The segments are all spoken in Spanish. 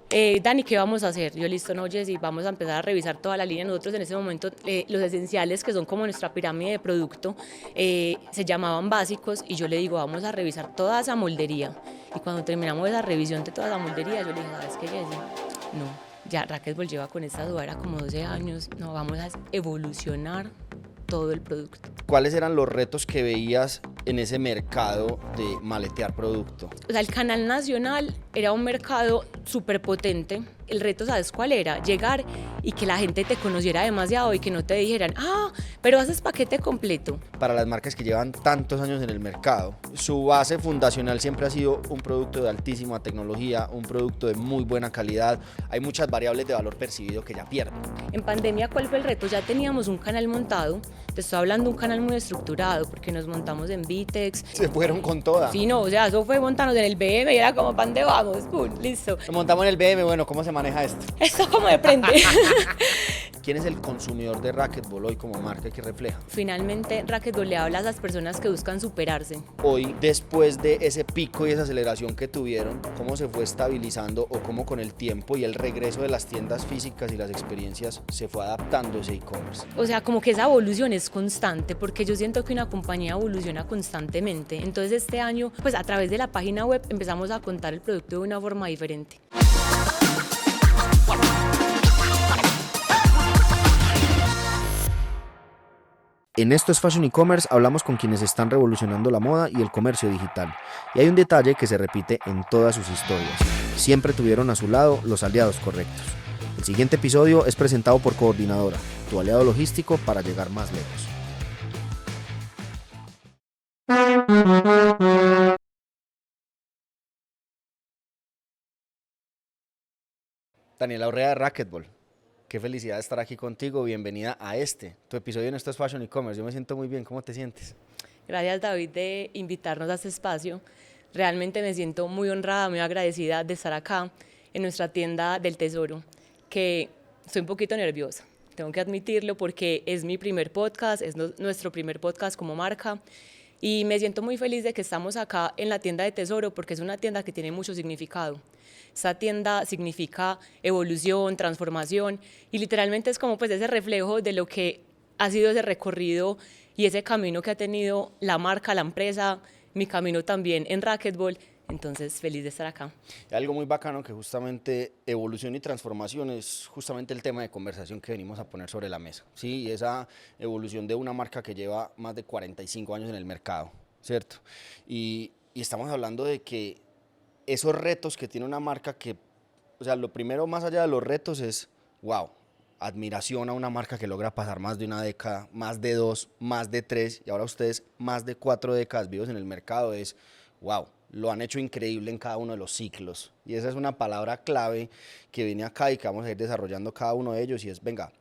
Dani, ¿qué vamos a hacer? Yo, listo, no, Jessy, vamos a empezar a revisar toda la línea. Nosotros en ese momento, los esenciales, que son como nuestra pirámide de producto, se llamaban básicos, y yo le digo, vamos a revisar toda esa moldería. Y cuando terminamos esa revisión de toda esa moldería, yo le dije, ¿sabes qué, Jessy? No, ya Racquetball lleva con esta dudara como 12 años, no, vamos a evolucionar todo el producto. ¿Cuáles eran los retos que veías en ese mercado de maletear producto? O sea, el canal nacional era un mercado súper potente. El reto, ¿sabes cuál era? Llegar y que la gente te conociera demasiado y que no te dijeran, pero haces paquete completo. Para las marcas que llevan tantos años en el mercado, su base fundacional siempre ha sido un producto de altísima tecnología, un producto de muy buena calidad. Hay muchas variables de valor percibido que ya pierden. En pandemia, ¿cuál fue el reto? Ya teníamos un canal montado. Te estoy hablando de un canal muy estructurado, porque nos montamos en Vitex. Se fueron con toda. Sí, no, o sea, eso fue montarnos en el BM y era como, ¿pan de vamos? ¡Pum! Listo. Nos montamos en el BM, bueno, ¿cómo se maneja esto? Esto como de prende. ¿Quién es el consumidor de Racquetball hoy como marca que refleja? Finalmente, Racquetball le habla a esas personas que buscan superarse. Hoy, después de ese pico y esa aceleración que tuvieron, ¿cómo se fue estabilizando o cómo con el tiempo y el regreso de las tiendas físicas y las experiencias se fue adaptando ese e-commerce? O sea, como que esa evolución es constante, porque yo siento que una compañía evoluciona constantemente. Entonces este año, pues a través de la página web empezamos a contar el producto de una forma diferente. En Esto es Fashion E-Commerce hablamos con quienes están revolucionando la moda y el comercio digital. Y hay un detalle que se repite en todas sus historias. Siempre tuvieron a su lado los aliados correctos. El siguiente episodio es presentado por Coordinadora, tu aliado logístico para llegar más lejos. Daniela Orrea de Racquetball. Qué felicidad estar aquí contigo. Bienvenida a tu episodio en Esto es Fashion E-Commerce. Yo me siento muy bien. ¿Cómo te sientes? Gracias, David, de invitarnos a este espacio. Realmente me siento muy honrada, muy agradecida de estar acá en nuestra tienda del Tesoro, que estoy un poquito nerviosa. Tengo que admitirlo porque es mi primer podcast, es nuestro primer podcast como marca. Y me siento muy feliz de que estamos acá en la tienda de Tesoro, porque es una tienda que tiene mucho significado. Esta tienda significa evolución, transformación, y literalmente es como pues ese reflejo de lo que ha sido ese recorrido y ese camino que ha tenido la marca, la empresa, mi camino también en Racquetball. Entonces, feliz de estar acá. Algo muy bacano que justamente evolución y transformación es justamente el tema de conversación que venimos a poner sobre la mesa, ¿sí? Y esa evolución de una marca que lleva más de 45 años en el mercado, ¿cierto? Y estamos hablando de que esos retos que tiene una marca que, o sea, lo primero más allá de los retos es, wow, admiración a una marca que logra pasar más de una década, más de 2, más de 3, y ahora ustedes más de 4 décadas vivos en el mercado, es, wow, lo han hecho increíble en cada uno de los ciclos. Y esa es una palabra clave que viene acá y que vamos a ir desarrollando cada uno de ellos, y es, venga,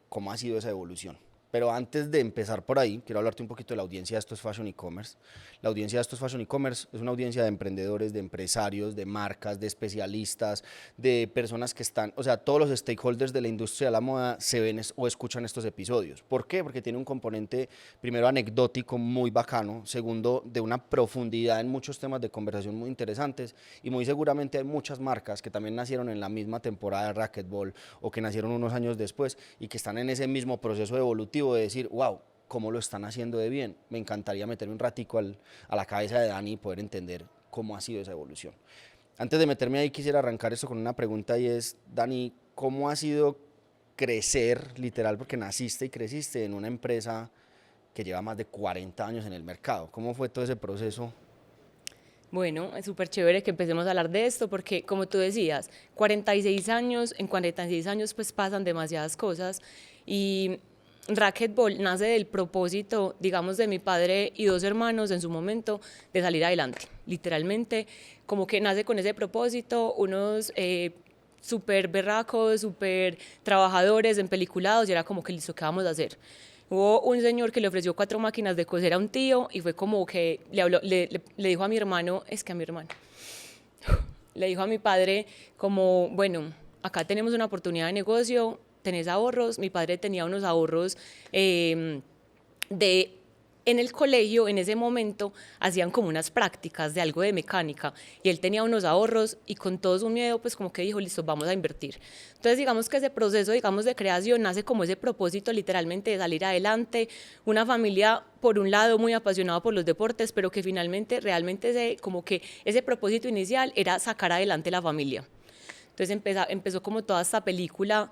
¿cómo ha sido esa evolución? Pero antes de empezar por ahí, quiero hablarte un poquito de la audiencia de Esto es Fashion E-Commerce. La audiencia de Esto es Fashion E-Commerce es una audiencia de emprendedores, de empresarios, de marcas, de especialistas, de personas que están, o sea, todos los stakeholders de la industria de la moda se ven o escuchan estos episodios. ¿Por qué? Porque tiene un componente, primero, anecdótico muy bacano, segundo, de una profundidad en muchos temas de conversación muy interesantes, y muy seguramente hay muchas marcas que también nacieron en la misma temporada de Racquetball o que nacieron unos años después y que están en ese mismo proceso evolutivo de decir, wow, cómo lo están haciendo de bien. Me encantaría meterme un ratico a la cabeza de Dani y poder entender cómo ha sido esa evolución. Antes de meterme ahí, quisiera arrancar esto con una pregunta, y es, Dani, ¿cómo ha sido crecer, literal, porque naciste y creciste en una empresa que lleva más de 40 años en el mercado? ¿Cómo fue todo ese proceso? Bueno, es súper chévere que empecemos a hablar de esto porque, como tú decías, 46 años, en 46 años pues pasan demasiadas cosas, y Racquetball nace del propósito, digamos, de mi padre y 2 hermanos en su momento de salir adelante. Literalmente, como que nace con ese propósito, unos súper berracos, súper trabajadores, empeliculados, y era como que listo, ¿qué vamos a hacer? Hubo un señor que le ofreció 4 máquinas de coser a un tío y fue como que le dijo a mi hermano, es que a mi hermano, le dijo a mi padre como, bueno, acá tenemos una oportunidad de negocio, tenés ahorros. Mi padre tenía unos ahorros de en el colegio, en ese momento, hacían como unas prácticas de algo de mecánica y él tenía unos ahorros y con todo su miedo, pues como que dijo, listo, vamos a invertir. Entonces, digamos que ese proceso, digamos, de creación nace como ese propósito literalmente de salir adelante, una familia, por un lado, muy apasionada por los deportes, pero que finalmente, realmente, como que ese propósito inicial era sacar adelante la familia. Entonces empezó como toda esta película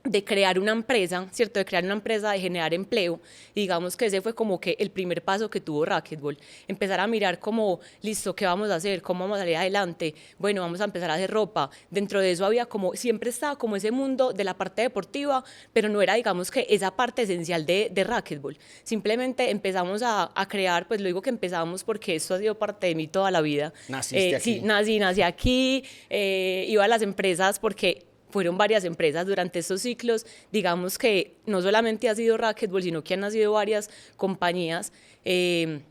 de crear una empresa, ¿cierto? De crear una empresa, de generar empleo. Y digamos que ese fue como que el primer paso que tuvo Racquetball. Empezar a mirar como, listo, ¿qué vamos a hacer? ¿Cómo vamos a salir adelante? Bueno, vamos a empezar a hacer ropa. Dentro de eso había como, siempre estaba como ese mundo de la parte deportiva, pero no era, digamos que esa parte esencial de Racquetball. Simplemente empezamos a crear, pues lo digo que empezamos porque esto ha sido parte de mí toda la vida. Naciste aquí. Sí, nací aquí, iba a las empresas porque fueron varias empresas durante estos ciclos, digamos que no solamente ha sido Racquetball, sino que han nacido varias compañías en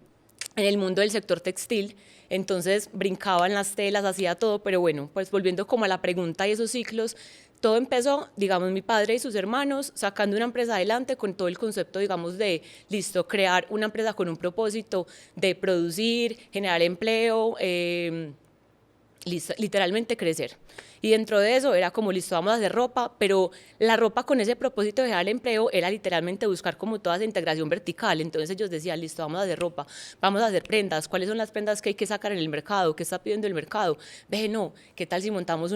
el mundo del sector textil, entonces brincaban las telas, hacía todo, pero bueno, pues volviendo como a la pregunta y esos ciclos, todo empezó, digamos, mi padre y sus hermanos sacando una empresa adelante con todo el concepto, digamos, de, listo, crear una empresa con un propósito de producir, generar empleo, literalmente crecer. Y dentro de eso era como, listo, vamos a hacer ropa, pero la ropa con ese propósito de dejar el empleo era literalmente buscar como toda esa integración vertical. Entonces ellos decían, listo, vamos a hacer ropa, vamos a hacer prendas, ¿cuáles son las prendas que hay que sacar en el mercado? ¿Qué está pidiendo el mercado? Ve, no, ¿qué tal si montamos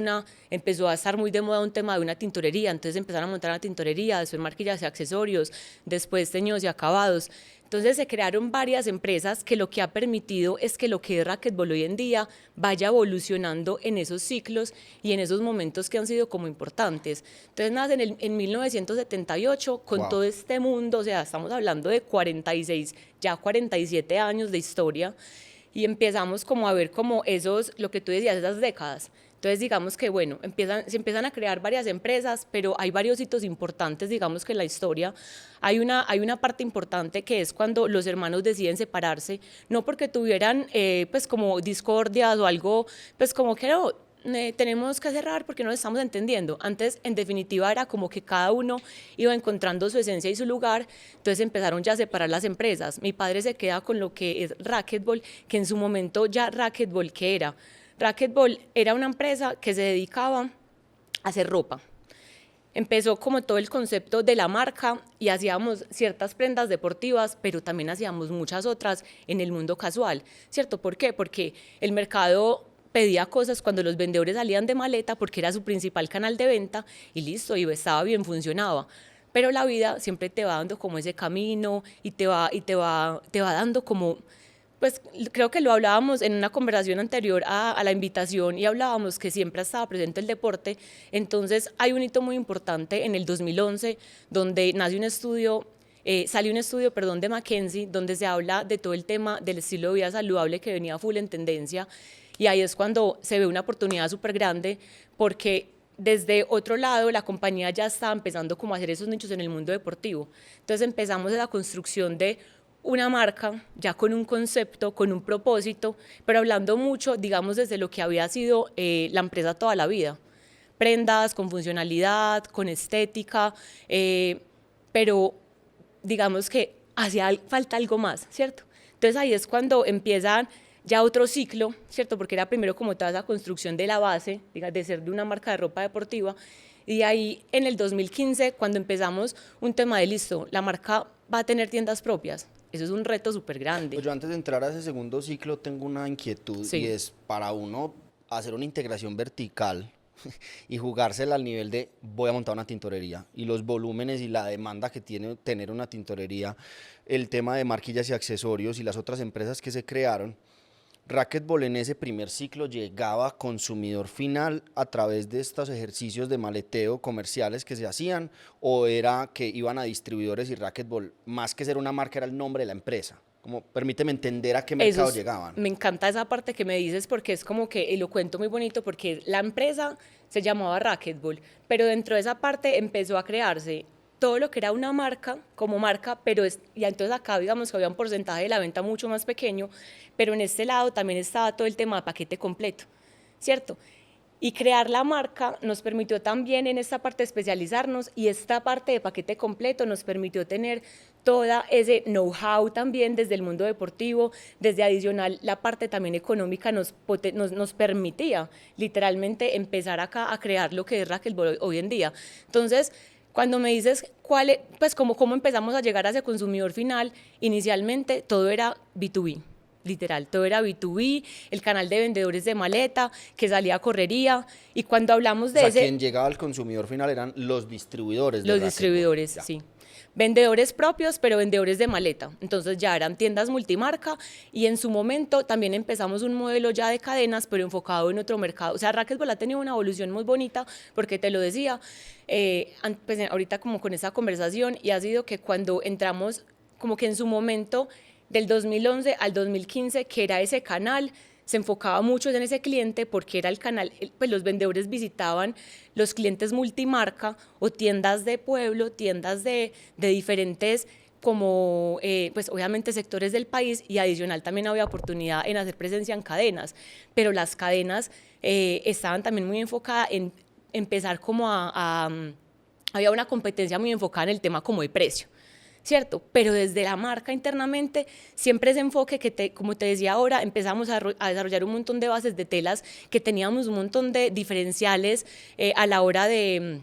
empezó a estar muy de moda un tema de una tintorería, entonces empezaron a montar una tintorería, después marquillas y accesorios, después teñidos y acabados. Entonces se crearon varias empresas que lo que ha permitido es que lo que es Racquetball hoy en día vaya evolucionando en esos ciclos y en esos momentos que han sido como importantes. Entonces nace en 1978 con Wow. todo este mundo, o sea, estamos hablando de 46, ya 47 años de historia y empezamos como a ver como esos, lo que tú decías, esas décadas. Entonces, digamos que, bueno, se empiezan a crear varias empresas, pero hay varios hitos importantes, digamos que en la historia. Hay una parte importante que es cuando los hermanos deciden separarse, no porque tuvieran, pues, como discordias o algo, pues, como que no, tenemos que cerrar porque no nos estamos entendiendo. Antes, en definitiva, era como que cada uno iba encontrando su esencia y su lugar, entonces empezaron ya a separar las empresas. Mi padre se queda con lo que es Racquetball, que en su momento ya Racquetball, ¿qué era? Racquetball era una empresa que se dedicaba a hacer ropa. Empezó como todo el concepto de la marca y hacíamos ciertas prendas deportivas, pero también hacíamos muchas otras en el mundo casual, ¿cierto? ¿Por qué? Porque el mercado pedía cosas cuando los vendedores salían de maleta porque era su principal canal de venta y listo, y estaba bien, funcionaba. Pero la vida siempre te va dando como ese camino y te va dando como, pues creo que lo hablábamos en una conversación anterior a la invitación y hablábamos que siempre estaba presente el deporte. Entonces hay un hito muy importante en el 2011 donde nace un estudio, salió un estudio, perdón, de McKinsey donde se habla de todo el tema del estilo de vida saludable que venía full en tendencia y ahí es cuando se ve una oportunidad súper grande porque desde otro lado la compañía ya estaba empezando como a hacer esos nichos en el mundo deportivo. Entonces empezamos la construcción de una marca ya con un concepto, con un propósito, pero hablando mucho, digamos, desde lo que había sido la empresa toda la vida. Prendas con funcionalidad, con estética, pero digamos que hacía falta algo más, ¿cierto? Entonces ahí es cuando empiezan ya otro ciclo, ¿cierto? Porque era primero como toda esa construcción de la base, de ser de una marca de ropa deportiva, y ahí en el 2015, cuando empezamos un tema de listo, la marca va a tener tiendas propias. Eso es un reto súper grande. Pues yo antes de entrar a ese segundo ciclo tengo una inquietud Sí. y es para uno hacer una integración vertical y jugársela al nivel de voy a montar una tintorería y los volúmenes y la demanda que tiene tener una tintorería, el tema de marquillas y accesorios y las otras empresas que se crearon. Racquetball en ese primer ciclo llegaba a consumidor final a través de estos ejercicios de maleteo comerciales que se hacían, o era que iban a distribuidores y Racquetball, más que ser una marca, era el nombre de la empresa. Como, permíteme entender a qué mercado llegaban. Me encanta esa parte que me dices porque es como que, y lo cuento muy bonito porque la empresa se llamaba Racquetball, pero dentro de esa parte empezó a crearse todo lo que era una marca como marca, y entonces acá digamos que había un porcentaje de la venta mucho más pequeño, pero en este lado también estaba todo el tema de paquete completo, ¿cierto? Y crear la marca nos permitió también en esta parte especializarnos, y esta parte de paquete completo nos permitió tener toda ese know-how también desde el mundo deportivo, desde adicional la parte también económica nos permitía literalmente empezar acá a crear lo que es Racquetball hoy en día. Entonces, cuando me dices pues cómo empezamos a llegar a ese consumidor final, inicialmente todo era B2B. Literal, todo era B2B, el canal de vendedores de maleta, que salía a correría, y cuando hablamos O de sea, ese, quien llegaba al consumidor final eran los distribuidores de los racquetball. distribuidores, Ya. sí. Vendedores propios, pero vendedores de maleta. Entonces ya eran tiendas multimarca, y en su momento también empezamos un modelo ya de cadenas, pero enfocado en otro mercado. O sea, Racquetball ha tenido una evolución muy bonita, porque te lo decía, pues ahorita como con esa conversación, y ha sido que cuando entramos, como que en su momento, del 2011 al 2015, que era ese canal, se enfocaba mucho en ese cliente porque era el canal, pues los vendedores visitaban los clientes multimarca o tiendas de pueblo, tiendas de diferentes como pues obviamente sectores del país, y adicional también había oportunidad en hacer presencia en cadenas, pero las cadenas estaban también muy enfocadas en empezar como había una competencia muy enfocada en el tema como de precio. ¿Cierto? Pero desde la marca internamente, siempre ese enfoque que, como te decía ahora, empezamos a desarrollar un montón de bases de telas, que teníamos un montón de diferenciales a la hora de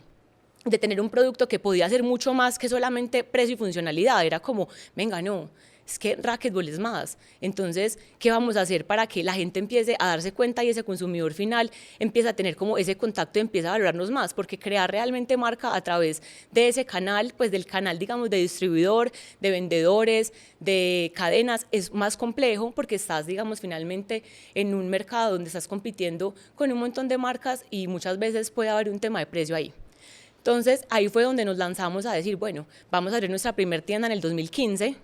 tener un producto que podía ser mucho más que solamente precio y funcionalidad. Era como, venga, no, es que Racquetball es más. Entonces, ¿qué vamos a hacer para que la gente empiece a darse cuenta y ese consumidor final empiece a tener como ese contacto y empiece a valorarnos más? Porque crear realmente marca a través de ese canal, pues del canal, digamos, de distribuidor, de vendedores, de cadenas, es más complejo, porque estás, digamos, finalmente en un mercado donde estás compitiendo con un montón de marcas, y muchas veces puede haber un tema de precio ahí. Entonces, ahí fue donde nos lanzamos a decir, bueno, vamos a abrir nuestra primer tienda en el 2015,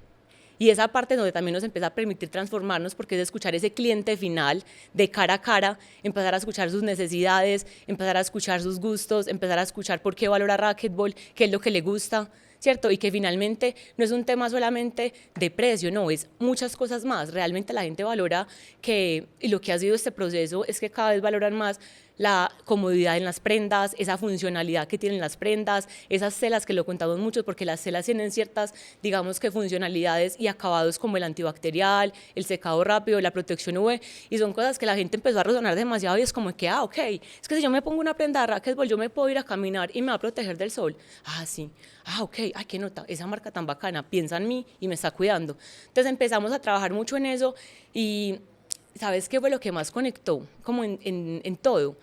y esa parte donde también nos empieza a permitir transformarnos, porque es escuchar ese cliente final de cara a cara, empezar a escuchar sus necesidades, empezar a escuchar sus gustos, empezar a escuchar por qué valora Racquetball, qué es lo que le gusta, ¿cierto? Y que finalmente no es un tema solamente de precio, no, es muchas cosas más. Realmente la gente valora y lo que ha sido este proceso es que cada vez valoran más la comodidad en las prendas, esa funcionalidad que tienen las prendas, esas telas que lo contamos mucho, porque las telas tienen ciertas, digamos que funcionalidades y acabados como el antibacterial, el secado rápido, la protección UV, y son cosas que la gente empezó a razonar demasiado, y es como que, ok, es que si yo me pongo una prenda de Racquetball, yo me puedo ir a caminar y me va a proteger del sol. Ah, sí. Ah, ok, ay, qué nota, esa marca tan bacana, piensa en mí y me está cuidando. Entonces empezamos a trabajar mucho en eso, y ¿sabes qué fue lo que más conectó? Como en todo.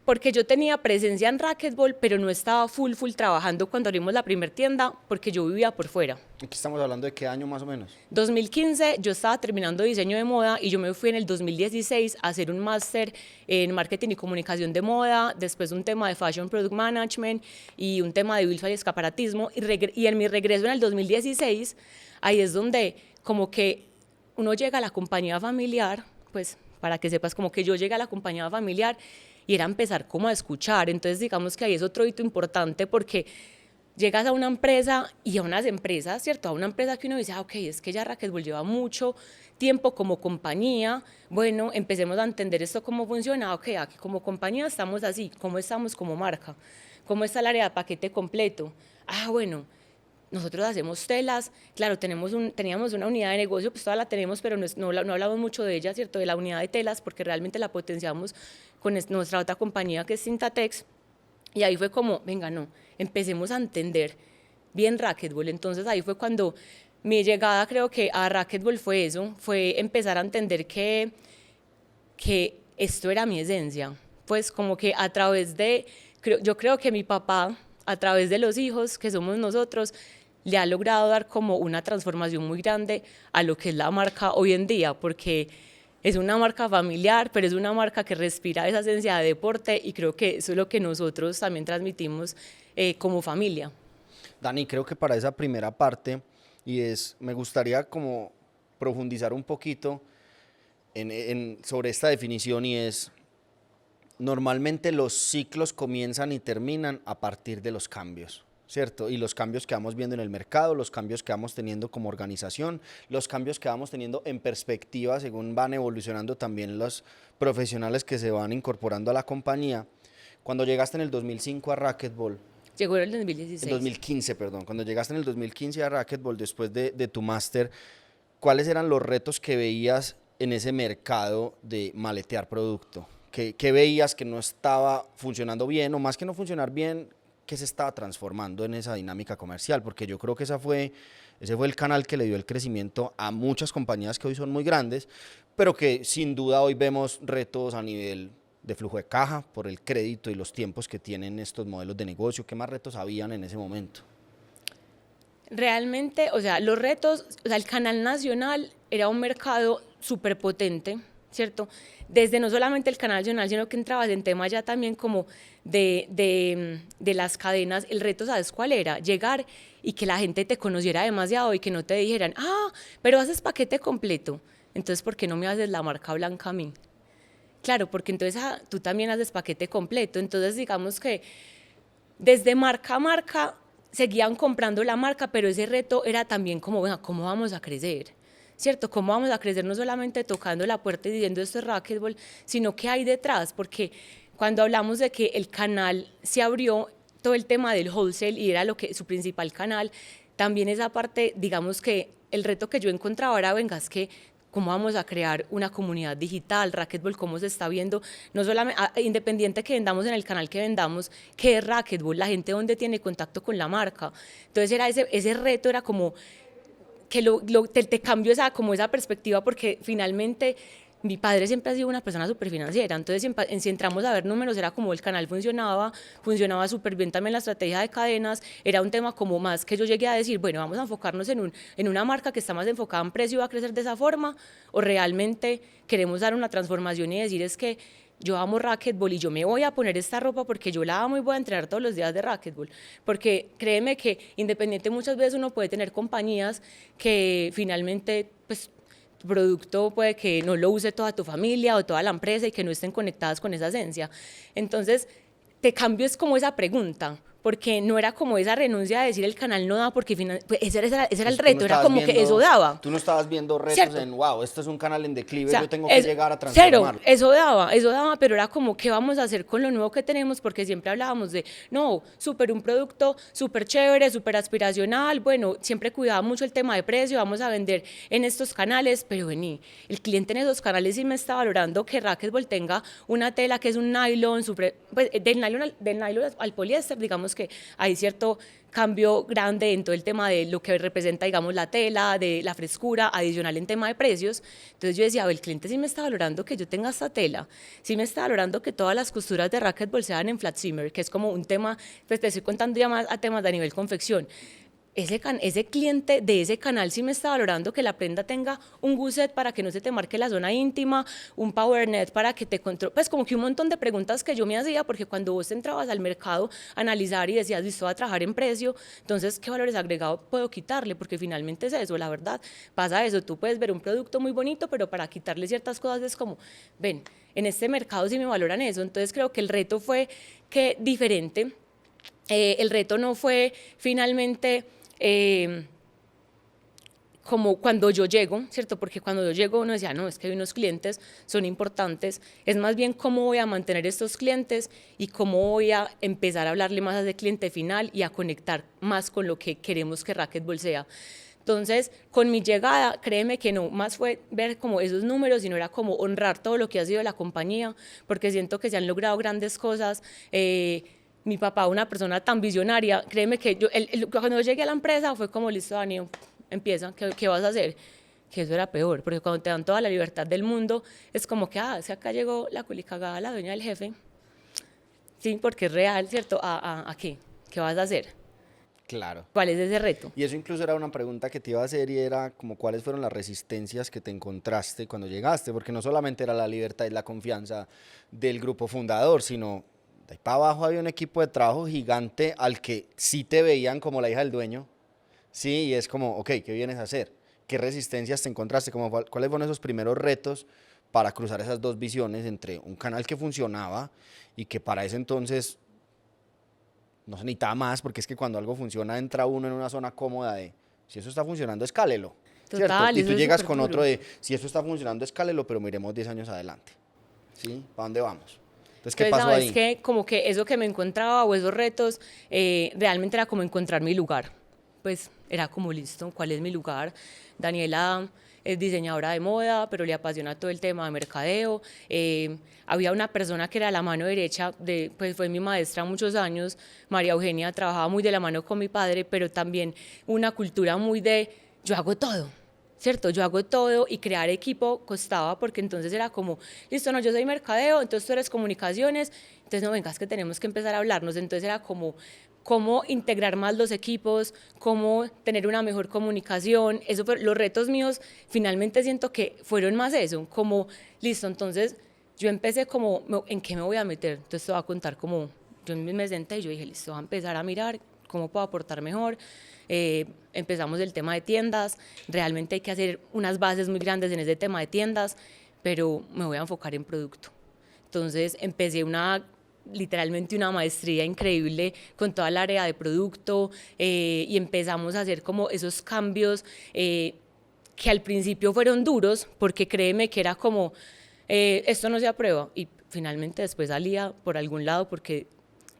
Porque yo tenía presencia en Racquetball, pero no estaba full trabajando cuando abrimos la primera tienda, porque yo vivía por fuera. Aquí estamos hablando de qué año más o menos. 2015 yo estaba terminando diseño de moda, y yo me fui en el 2016 a hacer un máster en marketing y comunicación de moda, después un tema de fashion product management y un tema de visual y escaparatismo, y en mi regreso en el 2016, ahí es donde como que uno llega a la compañía familiar, pues para que sepas, como que yo llegué a la compañía familiar y era empezar como a escuchar. Entonces digamos que ahí es otro hito importante, porque llegas a una empresa y a unas empresas, ¿cierto? A una empresa que uno dice, ok, es que ya Racquetball lleva mucho tiempo como compañía, bueno, empecemos a entender esto cómo funciona, ok, aquí como compañía estamos así, ¿cómo estamos como marca? ¿Cómo está el área de paquete completo? Ah, bueno, nosotros hacemos telas, claro, teníamos una unidad de negocio, pues todavía la tenemos, pero no hablamos mucho de ella, ¿cierto? De la unidad de telas, porque realmente la potenciamos con nuestra otra compañía, que es Cintatex, y ahí fue como, venga, no, empecemos a entender bien Racquetball. Entonces ahí fue cuando mi llegada, creo que a Racquetball fue eso, fue empezar a entender que esto era mi esencia, pues como que a través yo creo que mi papá, a través de los hijos que somos nosotros, le ha logrado dar como una transformación muy grande a lo que es la marca hoy en día, porque es una marca familiar, pero es una marca que respira esa esencia de deporte, y creo que eso es lo que nosotros también transmitimos como familia. Dani, creo que para esa primera parte, me gustaría como profundizar un poquito sobre esta definición, y es, normalmente los ciclos comienzan y terminan a partir de los cambios, ¿cierto? Y los cambios que vamos viendo en el mercado, los cambios que vamos teniendo como organización, los cambios que vamos teniendo en perspectiva según van evolucionando también los profesionales que se van incorporando a la compañía. Cuando llegaste en el 2005 a Racquetball, Llegó en el en 2016. 2015, perdón, cuando llegaste en el 2015 a Racquetball después de tu máster, ¿cuáles eran los retos que veías en ese mercado de maletear producto? ¿Qué veías que no estaba funcionando bien o más que no funcionar bien, qué se estaba transformando en esa dinámica comercial? Porque yo creo que ese fue el canal que le dio el crecimiento a muchas compañías que hoy son muy grandes, pero que sin duda hoy vemos retos a nivel de flujo de caja por el crédito y los tiempos que tienen estos modelos de negocio. ¿Qué más retos habían en ese momento? Realmente, o sea, los retos, o sea, el canal nacional era un mercado súper potente, ¿cierto? Desde no solamente el canal nacional, sino que entrabas en temas ya también como de las cadenas. El reto, ¿sabes cuál era? Llegar y que la gente te conociera demasiado y que no te dijeran, pero haces paquete completo, entonces, ¿por qué no me haces la marca blanca a mí? Claro, porque entonces tú también haces paquete completo, entonces digamos que desde marca a marca seguían comprando la marca, pero ese reto era también como, bueno, ¿cómo vamos a crecer? ¿Cierto? ¿Cómo vamos a crecer no solamente tocando la puerta y diciendo esto es racquetball, sino qué hay detrás? Porque cuando hablamos de que el canal se abrió, todo el tema del wholesale y era lo que su principal canal, también esa parte, digamos que el reto que yo encontraba era, venga, es que cómo vamos a crear una comunidad digital, Racquetball, cómo se está viendo, no solamente, independiente que vendamos en el canal que vendamos, qué es Racquetball, la gente donde tiene contacto con la marca. Entonces era ese reto era como que te cambio como esa perspectiva porque finalmente mi padre siempre ha sido una persona súper financiera, entonces si entramos a ver números era como el canal funcionaba súper bien también la estrategia de cadenas, era un tema como más que yo llegué a decir, bueno, vamos a enfocarnos en una marca que está más enfocada en precio y va a crecer de esa forma, o realmente queremos dar una transformación y decir es que yo amo racquetball y yo me voy a poner esta ropa porque yo la amo y voy a entrenar todos los días de racquetball. Porque créeme que independiente muchas veces uno puede tener compañías que finalmente pues tu producto puede que no lo use toda tu familia o toda la empresa y que no estén conectadas con esa esencia. Entonces, te cambio es como esa pregunta, porque no era como esa renuncia de decir el canal no da, porque pues ese era el reto, era como que eso daba. Tú no estabas viendo retos ¿cierto? en, wow, esto es un canal en declive, O sea, yo tengo que llegar a transformarlo. Cero, eso daba, pero era como, ¿qué vamos a hacer con lo nuevo que tenemos? Porque siempre hablábamos de, no, súper un producto súper chévere, súper aspiracional, bueno, siempre cuidaba mucho el tema de precio, vamos a vender en estos canales, pero vení, el cliente en esos canales sí me está valorando que Racquetball tenga una tela que es un nylon, pues, del nylon al poliéster, digamos que hay cierto cambio grande en todo el tema de lo que representa, digamos, la tela, de la frescura, adicional en tema de precios. Entonces yo decía, el cliente sí me está valorando que yo tenga esta tela, sí me está valorando que todas las costuras de Racquetball sean en flat shimmer, que es como un tema, pues te estoy contando ya más a temas de nivel confección. Ese cliente de ese canal sí me está valorando que la prenda tenga un gusset para que no se te marque la zona íntima, un power net para que te controle, pues como que un montón de preguntas que yo me hacía, porque cuando vos entrabas al mercado a analizar y decías, listo, va a trabajar en precio, entonces, ¿qué valores agregados puedo quitarle? Porque finalmente es eso, la verdad, pasa eso, tú puedes ver un producto muy bonito, pero para quitarle ciertas cosas es como, ven, en este mercado sí me valoran eso, entonces creo que el reto fue que diferente, el reto no fue finalmente como cuando yo llego, ¿cierto? Porque cuando yo llego uno decía, no, es que hay unos clientes, son importantes, es más bien cómo voy a mantener estos clientes y cómo voy a empezar a hablarle más a ese cliente final y a conectar más con lo que queremos que Racquetball sea. Entonces, con mi llegada, créeme que no más fue ver como esos números, sino era como honrar todo lo que ha sido la compañía, porque siento que se han logrado grandes cosas, mi papá, una persona tan visionaria, créeme que cuando yo llegué a la empresa fue como, listo, Dani, empieza, ¿qué vas a hacer? Que eso era peor, porque cuando te dan toda la libertad del mundo, es como que, es que acá llegó la culicagada, la dueña del jefe, sí, porque es real, ¿cierto? ¿A qué? ¿Qué vas a hacer? Claro. ¿Cuál es ese reto? Y eso incluso era una pregunta que te iba a hacer y era como cuáles fueron las resistencias que te encontraste cuando llegaste, porque no solamente era la libertad y la confianza del grupo fundador, sino de ahí para abajo había un equipo de trabajo gigante al que sí te veían como la hija del dueño, sí, y es como, ok, ¿qué vienes a hacer? ¿Qué resistencias te encontraste? Como, ¿cuáles fueron esos primeros retos para cruzar esas dos visiones entre un canal que funcionaba y que para ese entonces no se necesitaba más, porque es que cuando algo funciona entra uno en una zona cómoda de, si eso está funcionando, escálelo. ¿Cierto? Total, Y eso tú es llegas súper con duro. otro de, si eso está funcionando, escálelo, pero miremos 10 años adelante. ¿Sí? ¿Para dónde vamos? Entonces, ¿qué Entonces, pasó sabes ahí? que como que eso que me encontraba o esos retos, realmente era como encontrar mi lugar. Pues era como listo, ¿cuál es mi lugar? Daniela es diseñadora de moda, pero le apasiona todo el tema de mercadeo. Había una persona que era la mano derecha, pues fue mi maestra muchos años, María Eugenia, trabajaba muy de la mano con mi padre, pero también una cultura muy de yo hago todo. ¿Cierto? Yo hago todo y crear equipo costaba porque entonces era como, listo, no, yo soy mercadeo, entonces tú eres comunicaciones, entonces no vengas que tenemos que empezar a hablarnos, entonces era como cómo integrar más los equipos, cómo tener una mejor comunicación, eso fue, los retos míos finalmente siento que fueron más eso, como, listo, entonces yo empecé como, ¿en qué me voy a meter? Entonces te voy a contar como, yo me senté y yo dije, listo, voy a empezar a mirar cómo puedo aportar mejor. Empezamos el tema de tiendas, realmente hay que hacer unas bases muy grandes en ese tema de tiendas, pero me voy a enfocar en producto. Entonces empecé literalmente una maestría increíble con toda el área de producto y empezamos a hacer como esos cambios que al principio fueron duros, porque créeme que era como, esto no se aprueba, y finalmente después salía por algún lado porque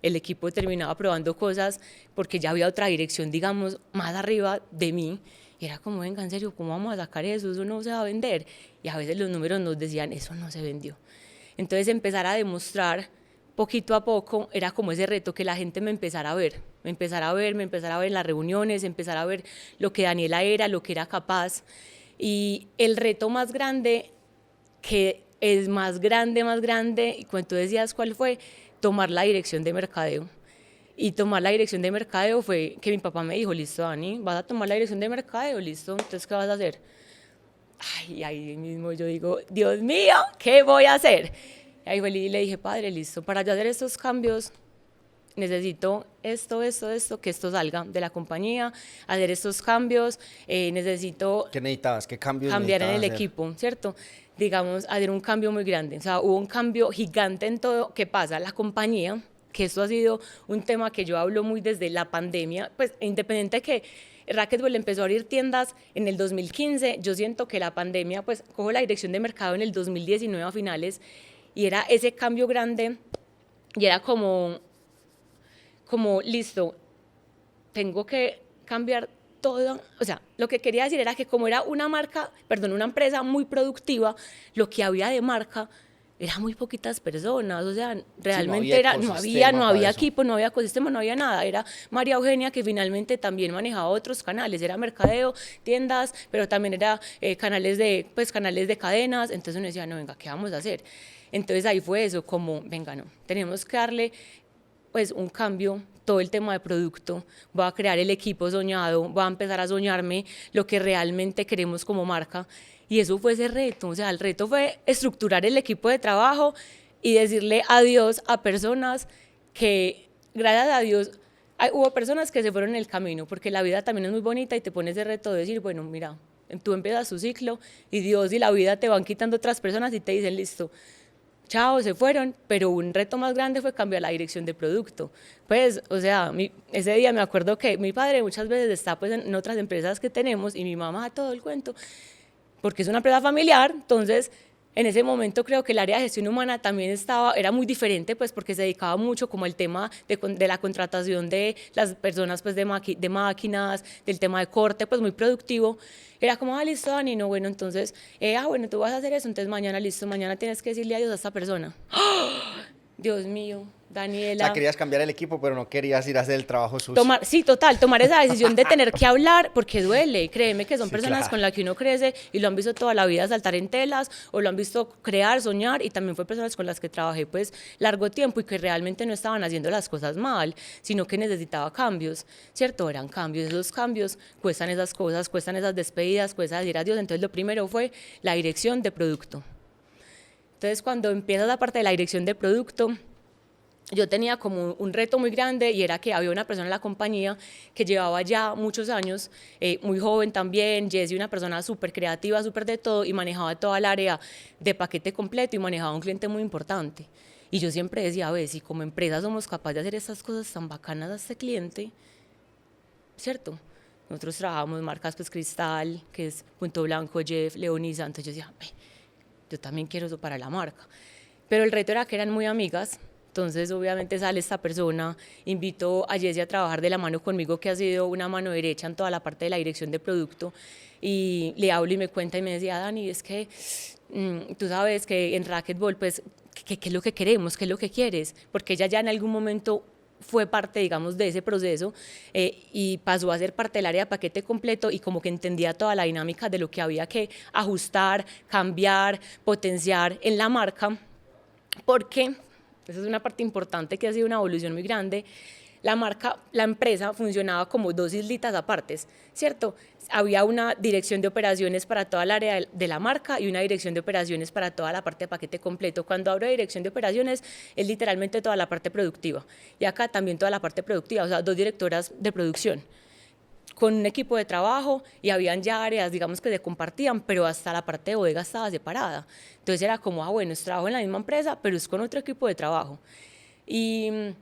el equipo terminaba probando cosas porque ya había otra dirección, digamos, más arriba de mí. Y era como, venga, en serio, ¿cómo vamos a sacar eso? Eso no se va a vender. Y a veces los números nos decían, eso no se vendió. Entonces empezar a demostrar poquito a poco era como ese reto que la gente me empezara a ver. Me empezara a ver, me empezara a ver en las reuniones, empezar a ver lo que Daniela era, lo que era capaz. Y el reto más grande, que es más grande, y cuando tú decías cuál fue, tomar la dirección de mercadeo. Y tomar la dirección de mercadeo fue que mi papá me dijo, listo, Dani, vas a tomar la dirección de mercadeo, listo, entonces, ¿qué vas a hacer? Ay, ahí mismo yo digo, Dios mío, ¿qué voy a hacer? Y ahí fue y le dije, padre, listo, para yo hacer estos cambios, necesito esto, que esto salga de la compañía, hacer estos cambios, necesito ¿Qué necesitabas? ¿Qué cambios cambiar en necesitabas el hacer? equipo, ¿cierto? Digamos, hacer un cambio muy grande. O sea, hubo un cambio gigante en todo. ¿Qué pasa? La compañía, que esto ha sido un tema que yo hablo muy desde la pandemia, pues independiente de que Racquetball empezó a abrir tiendas en el 2015, yo siento que la pandemia, pues cojo la dirección de mercado en el 2019 a finales, y era ese cambio grande, y era como listo, tengo que cambiar todo. O sea, lo que quería decir era que como era una empresa muy productiva, lo que había de marca era muy poquitas personas, o sea, Sí, no realmente había no ecosistema para había eso. equipo, no había ecosistema, no había nada. Era María Eugenia que finalmente también manejaba otros canales, era mercadeo, tiendas, pero también era canales de cadenas. Entonces uno decía, no, venga, ¿qué vamos a hacer? Entonces ahí fue eso, como, venga, no, tenemos que darle pues un cambio, todo el tema de producto, voy a crear el equipo soñado, voy a empezar a soñarme lo que realmente queremos como marca. Y eso fue ese reto, o sea, el reto fue estructurar el equipo de trabajo y decirle adiós a personas que, gracias a Dios, hubo personas que se fueron en el camino, porque la vida también es muy bonita y te pones ese reto de decir, bueno, mira, tú empiezas tu ciclo y Dios y la vida te van quitando otras personas y te dicen, listo, chao, se fueron, pero un reto más grande fue cambiar la dirección de producto. Pues, o sea, ese día me acuerdo que mi padre muchas veces está pues en otras empresas que tenemos y mi mamá todo el cuento, porque es una empresa familiar. Entonces en ese momento creo que el área de gestión humana también era muy diferente, pues porque se dedicaba mucho como al tema de la contratación de las personas pues de máquinas, del tema de corte, pues muy productivo. Era como, listo, Dani, no, bueno, entonces, bueno, tú vas a hacer eso, entonces mañana, listo, mañana tienes que decirle adiós a esta persona. Dios mío, O sea, Daniela. querías cambiar el equipo, pero no querías ir a hacer el trabajo sucio. Sí, total, tomar esa decisión de tener que hablar, porque duele, créeme que son Sí, personas claro. con las que uno crece y lo han visto toda la vida saltar en telas, o lo han visto crear, soñar, y también fue personas con las que trabajé pues largo tiempo y que realmente no estaban haciendo las cosas mal, sino que necesitaba cambios, ¿cierto? Eran cambios, esos cambios cuestan esas cosas, cuestan esas despedidas, cuesta decir adiós. Entonces lo primero fue la dirección de producto. Entonces cuando empieza la parte de la dirección de producto, yo tenía como un reto muy grande, y era que había una persona en la compañía que llevaba ya muchos años, muy joven también, Jessie, una persona súper creativa, súper de todo, y manejaba toda el área de paquete completo y manejaba un cliente muy importante. Y yo siempre decía, a ver, si como empresa somos capaces de hacer estas cosas tan bacanas a este cliente, ¿cierto? Nosotros trabajamos marcas pues Cristal, que es Punto Blanco, Jeff, Leonisa, entonces yo decía, yo también quiero eso para la marca. Pero el reto era que eran muy amigas, entonces obviamente sale esta persona, invito a Jessie a trabajar de la mano conmigo, que ha sido una mano derecha en toda la parte de la dirección de producto, y le hablo y me cuenta y me decía, Dani, es que tú sabes que en Racquetball, pues, ¿qué es lo que queremos? ¿Qué es lo que quieres? Porque ella ya en algún momento fue parte, digamos, de ese proceso y pasó a ser parte del área de paquete completo y como que entendía toda la dinámica de lo que había que ajustar, cambiar, potenciar en la marca, porque esa es una parte importante que ha sido una evolución muy grande. La marca, la empresa funcionaba como dos islitas apartes, ¿cierto? Había una dirección de operaciones para toda el área de la marca y una dirección de operaciones para toda la parte de paquete completo. Cuando hablo de dirección de operaciones es literalmente toda la parte productiva y acá también toda la parte productiva, o sea, dos directoras de producción con un equipo de trabajo y habían ya áreas, digamos, que se compartían, pero hasta la parte de bodega estaba separada. Entonces era como, bueno, es trabajo en la misma empresa, pero es con otro equipo de trabajo. Y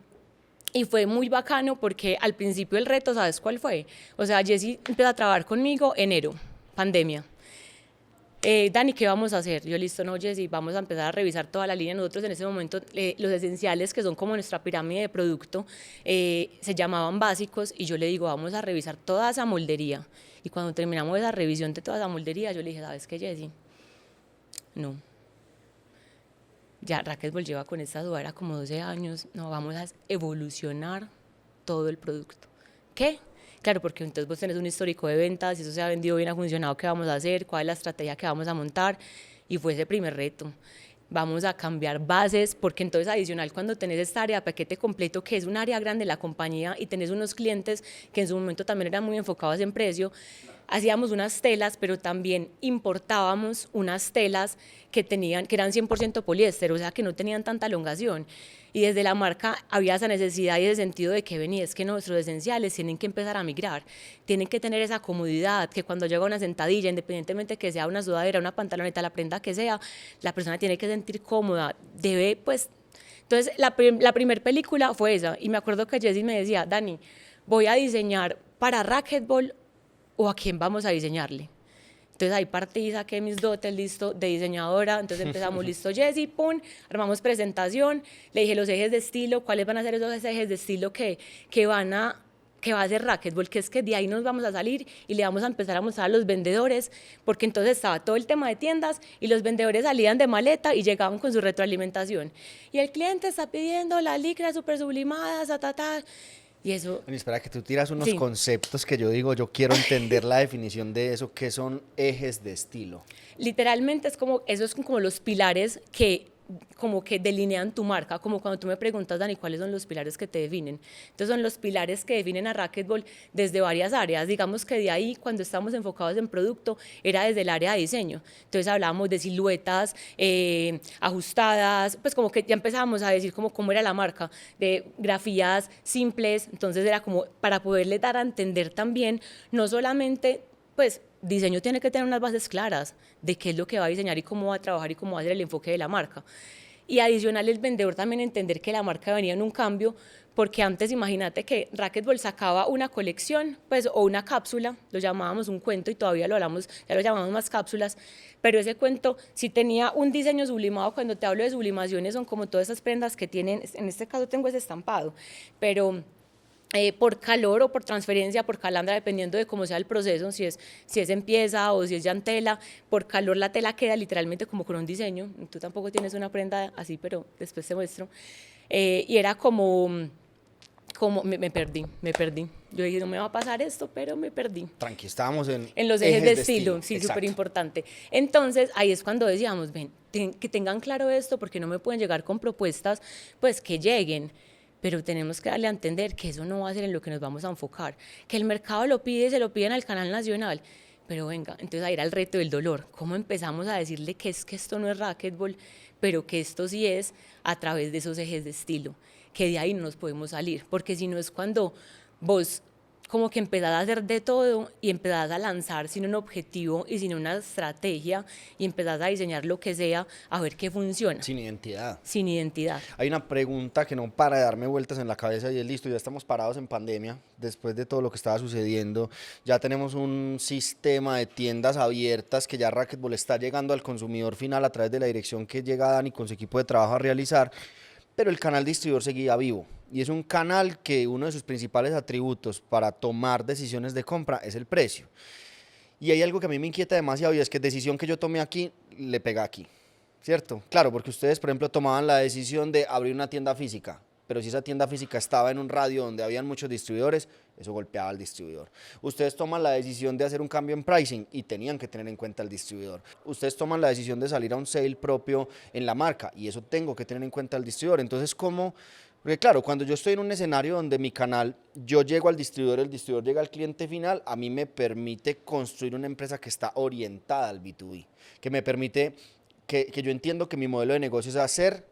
fue muy bacano porque al principio el reto, ¿sabes cuál fue? O sea, Jessie empezó a trabajar conmigo enero, pandemia. Dani, ¿qué vamos a hacer? Yo, listo, no, Jessie, vamos a empezar a revisar toda la línea. Nosotros en ese momento, los esenciales, que son como nuestra pirámide de producto, se llamaban básicos, y yo le digo, vamos a revisar toda esa moldería. Y cuando terminamos esa revisión de toda esa moldería, yo le dije, ¿sabes qué, Jessie? No. Ya Racquetball lleva con esta sudadera como 12 años, no, vamos a evolucionar todo el producto. ¿Qué? Claro, porque entonces vos tenés un histórico de ventas, si eso se ha vendido bien, ha funcionado, ¿qué vamos a hacer? ¿Cuál es la estrategia que vamos a montar? Y fue ese primer reto. Vamos a cambiar bases, porque entonces adicional cuando tenés esta área de paquete completo, que es un área grande de la compañía, y tenés unos clientes que en su momento también eran muy enfocados en precio, hacíamos unas telas, pero también importábamos unas telas que eran 100% poliéster, o sea que no tenían tanta elongación. Y desde la marca había esa necesidad y ese sentido de que venía, es que nuestros esenciales tienen que empezar a migrar, tienen que tener esa comodidad, que cuando llega una sentadilla, independientemente que sea una sudadera, una pantaloneta, la prenda que sea, la persona tiene que sentir cómoda, debe pues... Entonces la primera película fue esa, y me acuerdo que Jessie me decía, Dani, voy a diseñar para Racquetball, o a quién vamos a diseñarle. Entonces ahí partí, saqué mis dotes, listo, de diseñadora, entonces empezamos, listo, Jessie, pum, armamos presentación, le dije los ejes de estilo, cuáles van a ser esos ejes de estilo que va a hacer Racquetball, que es que de ahí nos vamos a salir y le vamos a empezar a mostrar a los vendedores, porque entonces estaba todo el tema de tiendas y los vendedores salían de maleta y llegaban con su retroalimentación. Y el cliente está pidiendo las licras súper sublimadas, y eso... Bueno, espera, que tú tiras unos Sí. conceptos que yo digo, yo quiero entender la definición de eso, ¿qué son ejes de estilo? Literalmente esos son como los pilares que como que delinean tu marca, como cuando tú me preguntas, Dani, ¿cuáles son los pilares que te definen? Entonces son los pilares que definen a Racquetball desde varias áreas, digamos que de ahí cuando estamos enfocados en producto era desde el área de diseño, entonces hablábamos de siluetas ajustadas, pues como que ya empezábamos a decir cómo era la marca, de grafías simples, entonces era como para poderle dar a entender también, no solamente pues diseño tiene que tener unas bases claras de qué es lo que va a diseñar y cómo va a trabajar y cómo va a ser el enfoque de la marca. Y adicional el vendedor también entender que la marca venía en un cambio, porque antes imagínate que Racquetball sacaba una colección, pues, o una cápsula, lo llamábamos un cuento y todavía lo hablamos, ya lo llamamos más cápsulas, pero ese cuento sí tenía un diseño sublimado. Cuando te hablo de sublimaciones son como todas esas prendas que tienen, en este caso tengo ese estampado, pero... por calor o por transferencia, por calandra, dependiendo de cómo sea el proceso, si es en pieza o si es ya en tela, por calor la tela queda literalmente como con un diseño, tú tampoco tienes una prenda así, pero después te muestro, y era como me perdí, yo dije, no me va a pasar esto, pero me perdí. Tranqui, estábamos en los ejes de estilo, sí, súper importante. Entonces, ahí es cuando decíamos, ven, que tengan claro esto, porque no me pueden llegar con propuestas, pues que lleguen, pero tenemos que darle a entender que eso no va a ser en lo que nos vamos a enfocar, que el mercado lo pide, se lo piden al canal nacional, pero venga, entonces ahí era el reto del dolor, cómo empezamos a decirle que es que esto no es Racquetball, pero que esto sí es a través de esos ejes de estilo, que de ahí no nos podemos salir, porque si no es cuando vos como que empezás a hacer de todo y empezás a lanzar sin un objetivo y sin una estrategia y empezás a diseñar lo que sea a ver qué funciona. Sin identidad. Sin identidad. Hay una pregunta que no para de darme vueltas en la cabeza y es listo, ya estamos parados en pandemia, después de todo lo que estaba sucediendo, ya tenemos un sistema de tiendas abiertas que ya Racquetball está llegando al consumidor final a través de la dirección que llega Dani con su equipo de trabajo a realizar, pero el canal distribuidor seguía vivo. Y es un canal que uno de sus principales atributos para tomar decisiones de compra es el precio. Y hay algo que a mí me inquieta demasiado y es que decisión que yo tomé aquí, le pega aquí, ¿cierto? Claro, porque ustedes, por ejemplo, tomaban la decisión de abrir una tienda física, pero si esa tienda física estaba en un radio donde habían muchos distribuidores, eso golpeaba al distribuidor. Ustedes toman la decisión de hacer un cambio en pricing y tenían que tener en cuenta al distribuidor. Ustedes toman la decisión de salir a un sale propio en la marca y eso tengo que tener en cuenta al distribuidor. Entonces, ¿cómo? Porque claro, cuando yo estoy en un escenario donde mi canal, yo llego al distribuidor, el distribuidor llega al cliente final, a mí me permite construir una empresa que está orientada al B2B, que me permite, que yo entiendo que mi modelo de negocio es hacer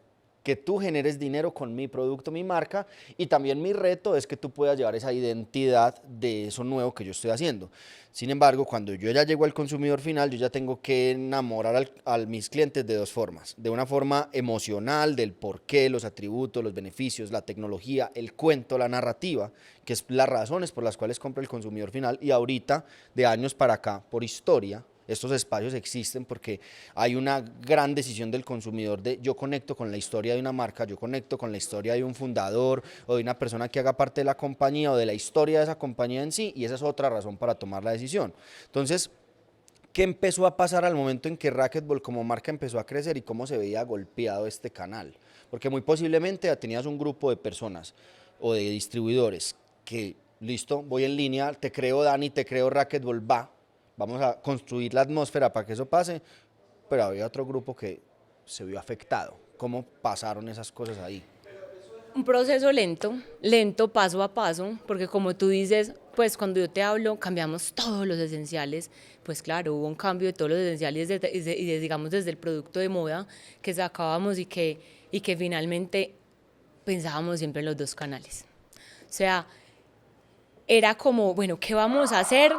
que tú generes dinero con mi producto, mi marca, y también mi reto es que tú puedas llevar esa identidad de eso nuevo que yo estoy haciendo. Sin embargo, cuando yo ya llego al consumidor final, yo ya tengo que enamorar a mis clientes de dos formas. De una forma emocional, del porqué, los atributos, los beneficios, la tecnología, el cuento, la narrativa, que es las razones por las cuales compra el consumidor final. Y ahorita, de años para acá, por historia, estos espacios existen porque hay una gran decisión del consumidor de yo conecto con la historia de una marca, yo conecto con la historia de un fundador o de una persona que haga parte de la compañía o de la historia de esa compañía en sí, y esa es otra razón para tomar la decisión. Entonces, ¿qué empezó a pasar al momento en que Racquetball como marca empezó a crecer y cómo se veía golpeado este canal? Porque muy posiblemente tenías un grupo de personas o de distribuidores que, listo, voy en línea, te creo Dani, te creo Racquetball, vamos a construir la atmósfera para que eso pase, pero había otro grupo que se vio afectado. ¿Cómo pasaron esas cosas ahí? Un proceso lento, lento, paso a paso, porque como tú dices, pues cuando yo te hablo, cambiamos todos los esenciales, pues claro, hubo un cambio de todos los esenciales, digamos desde el producto de moda que sacábamos y que finalmente pensábamos siempre en los dos canales. O sea, era como, bueno, ¿qué vamos a hacer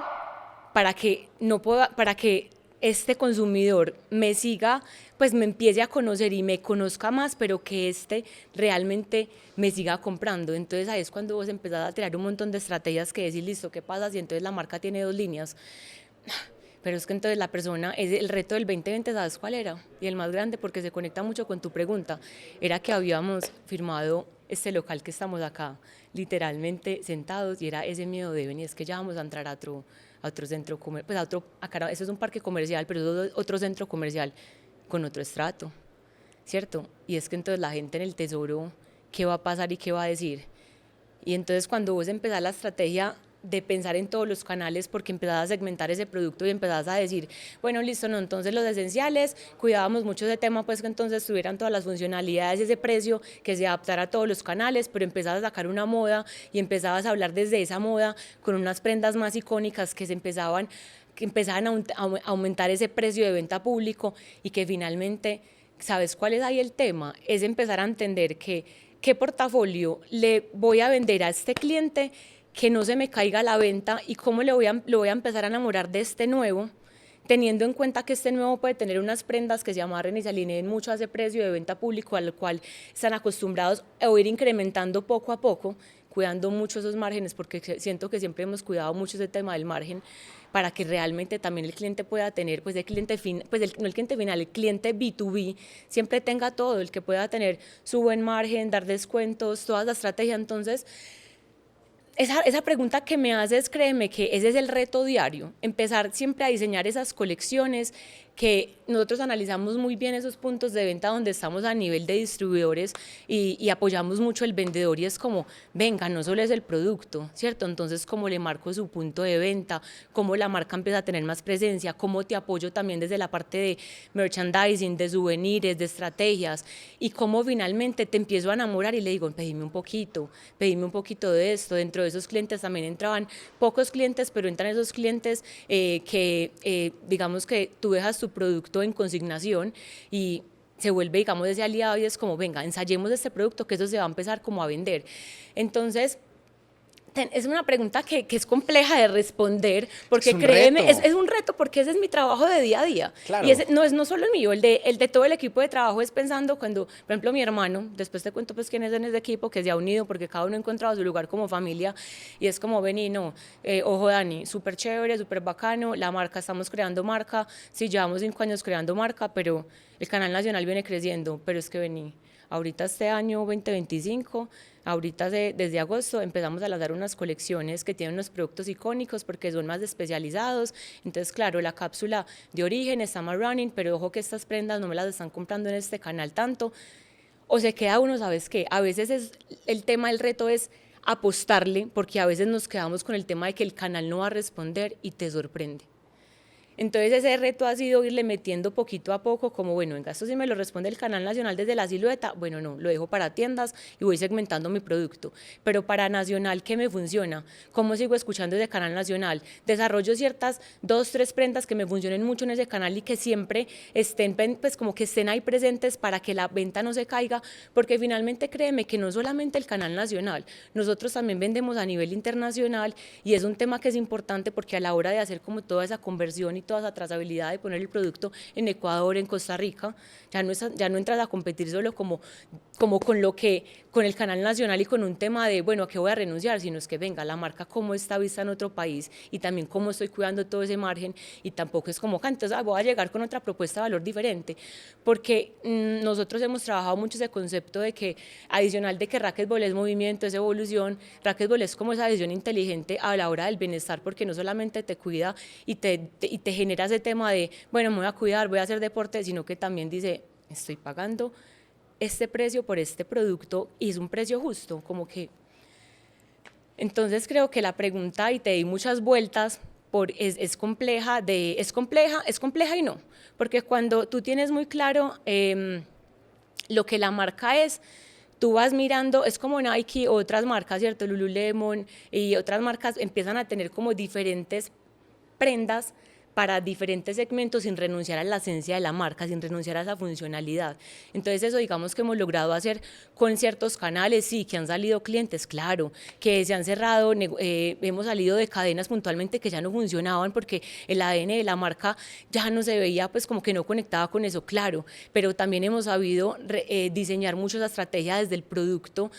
para que este consumidor me siga, pues me empiece a conocer y me conozca más, pero que realmente me siga comprando? Entonces ahí es cuando vos empezás a tirar un montón de estrategias que decís, listo, ¿qué pasa si entonces la marca tiene dos líneas? Pero es que entonces la persona, el reto del 2020, ¿sabes cuál era? Y el más grande, porque se conecta mucho con tu pregunta, era que habíamos firmado este local que estamos acá, literalmente sentados, y era ese miedo de venir, es que ya vamos a entrar a otro centro comercial, pues acá eso es un parque comercial, pero eso es otro centro comercial con otro estrato, ¿cierto? Y es que entonces la gente en el Tesoro, ¿qué va a pasar y qué va a decir? Y entonces cuando vos empezás la estrategia de pensar en todos los canales, porque empezás a segmentar ese producto y empezás a decir, bueno, listo, no, entonces los esenciales, cuidábamos mucho ese tema, pues que entonces tuvieran todas las funcionalidades y ese precio, que se adaptara a todos los canales, pero empezabas a sacar una moda y empezabas a hablar desde esa moda con unas prendas más icónicas que empezaban a aumentar ese precio de venta público y que finalmente, ¿sabes cuál es ahí el tema? Es empezar a entender qué portafolio le voy a vender a este cliente que no se me caiga la venta y cómo lo voy a empezar a enamorar de este nuevo, teniendo en cuenta que este nuevo puede tener unas prendas que se amarren y se alineen mucho a ese precio de venta público al cual están acostumbrados a ir incrementando poco a poco, cuidando mucho esos márgenes, porque siento que siempre hemos cuidado mucho ese tema del margen, para que realmente también el cliente pueda tener, pues el cliente final, no el cliente final, el cliente B2B, siempre tenga todo, el que pueda tener su buen margen, dar descuentos, toda la estrategia. Entonces, esa pregunta que me haces, créeme que ese es el reto diario, empezar siempre a diseñar esas colecciones, que nosotros analizamos muy bien esos puntos de venta donde estamos a nivel de distribuidores y apoyamos mucho el vendedor y es como, venga, no solo es el producto, ¿cierto? Entonces, ¿cómo le marco su punto de venta? ¿Cómo la marca empieza a tener más presencia? ¿Cómo te apoyo también desde la parte de merchandising, de souvenirs, de estrategias? Y cómo finalmente te empiezo a enamorar y le digo, pedime un poquito de esto. Dentro de esos clientes también entraban pocos clientes, pero entran esos clientes digamos que tú dejas tu producto en consignación y se vuelve, digamos, ese aliado y es como, venga, ensayemos este producto que eso se va a empezar como a vender. Entonces, Es una pregunta que es compleja de responder, porque Es un créeme, reto. es un reto porque ese es mi trabajo de día a día. Claro. Y ese no es no solo el mío, el de todo el equipo de trabajo es pensando cuando, por ejemplo, mi hermano, después te cuento pues quién es en ese equipo, que se ha unido porque cada uno ha encontrado su lugar como familia, y es como, vení, no, ojo Dani, súper chévere, súper bacano, la marca, estamos creando marca, sí, llevamos 5 años creando marca, pero el canal nacional viene creciendo, pero es que vení. Ahorita este año 2025, ahorita desde agosto empezamos a lanzar unas colecciones que tienen unos productos icónicos porque son más especializados. Entonces, claro, la cápsula de origen está más running, pero ojo que estas prendas no me las están comprando en este canal tanto. O se queda uno, ¿sabes qué? A veces es el tema, el reto es apostarle, porque a veces nos quedamos con el tema de que el canal no va a responder y te sorprende. Entonces ese reto ha sido irle metiendo poquito a poco, como bueno, en esto sí me lo responde el canal nacional desde la silueta, bueno, no, lo dejo para tiendas y voy segmentando mi producto. Pero para nacional, ¿qué me funciona? ¿Cómo sigo escuchando ese canal nacional? Desarrollo ciertas 2, 3 prendas que me funcionen mucho en ese canal y que siempre estén, pues como que estén ahí presentes para que la venta no se caiga, porque finalmente créeme que no solamente el canal nacional, nosotros también vendemos a nivel internacional y es un tema que es importante porque a la hora de hacer como toda esa conversión y toda esa trazabilidad de poner el producto en Ecuador, en Costa Rica, ya no entras a competir solo como con el canal nacional y con un tema de, bueno, ¿a qué voy a renunciar? Sino es que venga, la marca cómo está vista en otro país y también cómo estoy cuidando todo ese margen y tampoco es como, entonces voy a llegar con otra propuesta de valor diferente, porque nosotros hemos trabajado mucho ese concepto de que, adicional de que racquetball es movimiento, es evolución, racquetball es como esa decisión inteligente a la hora del bienestar, porque no solamente te cuida y te genera ese tema de, bueno, me voy a cuidar, voy a hacer deporte, sino que también dice, estoy pagando este precio por este producto y es un precio justo, como que... Entonces creo que la pregunta, y te di muchas vueltas, es compleja, es compleja y no, porque cuando tú tienes muy claro lo que la marca es, tú vas mirando, es como Nike o otras marcas, ¿cierto? Lululemon y otras marcas empiezan a tener como diferentes prendas para diferentes segmentos sin renunciar a la esencia de la marca, sin renunciar a esa funcionalidad. Entonces eso digamos que hemos logrado hacer con ciertos canales, sí, que han salido clientes, claro, que se han cerrado, hemos salido de cadenas puntualmente que ya no funcionaban porque el ADN de la marca ya no se veía, pues como que no conectaba con eso, claro, pero también hemos sabido diseñar mucho esa estrategia desde el producto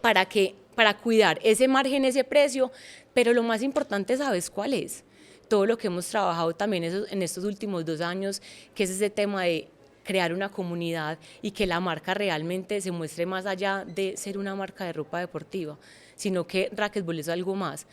para cuidar ese margen, ese precio, pero lo más importante, ¿sabes cuál es? Todo lo que hemos trabajado también en estos últimos 2 años, que es ese tema de crear una comunidad y que la marca realmente se muestre más allá de ser una marca de ropa deportiva, sino que racquetball es algo más.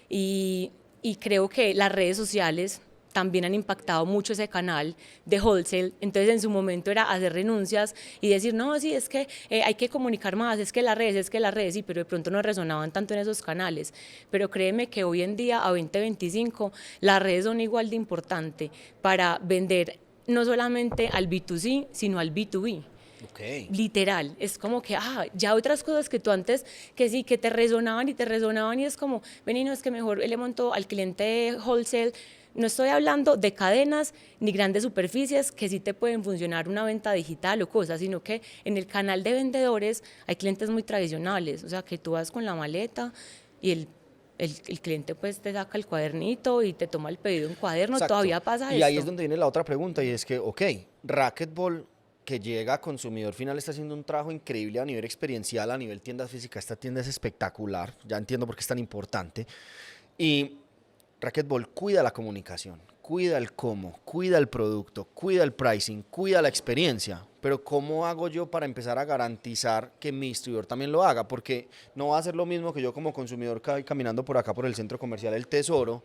Y creo que las redes sociales también han impactado mucho ese canal de wholesale, entonces en su momento era hacer renuncias y decir, no, sí, es que hay que comunicar más, es que las redes, sí, pero de pronto no resonaban tanto en esos canales, pero créeme que hoy en día, a 2025, las redes son igual de importantes para vender no solamente al B2C, sino al B2B. Ok. Literal, es como que, ya otras cosas que tú antes, que sí, que te resonaban y es como, vení, no, es que mejor le monto al cliente wholesale. No estoy hablando de cadenas ni grandes superficies que sí te pueden funcionar una venta digital o cosas, sino que en el canal de vendedores hay clientes muy tradicionales, o sea, que tú vas con la maleta y el cliente pues te saca el cuadernito y te toma el pedido en cuaderno, Exacto. todavía pasa Y esto. ahí es donde viene la otra pregunta y es que, ok, racquetball que llega a consumidor final está haciendo un trabajo increíble a nivel experiencial, a nivel tienda física. Esta tienda es espectacular, ya entiendo por qué es tan importante. Y racquetball cuida la comunicación, cuida el cómo, cuida el producto, cuida el pricing, cuida la experiencia. Pero ¿cómo hago yo para empezar a garantizar que mi distribuidor también lo haga? Porque no va a ser lo mismo que yo como consumidor caminando por acá por el centro comercial El Tesoro,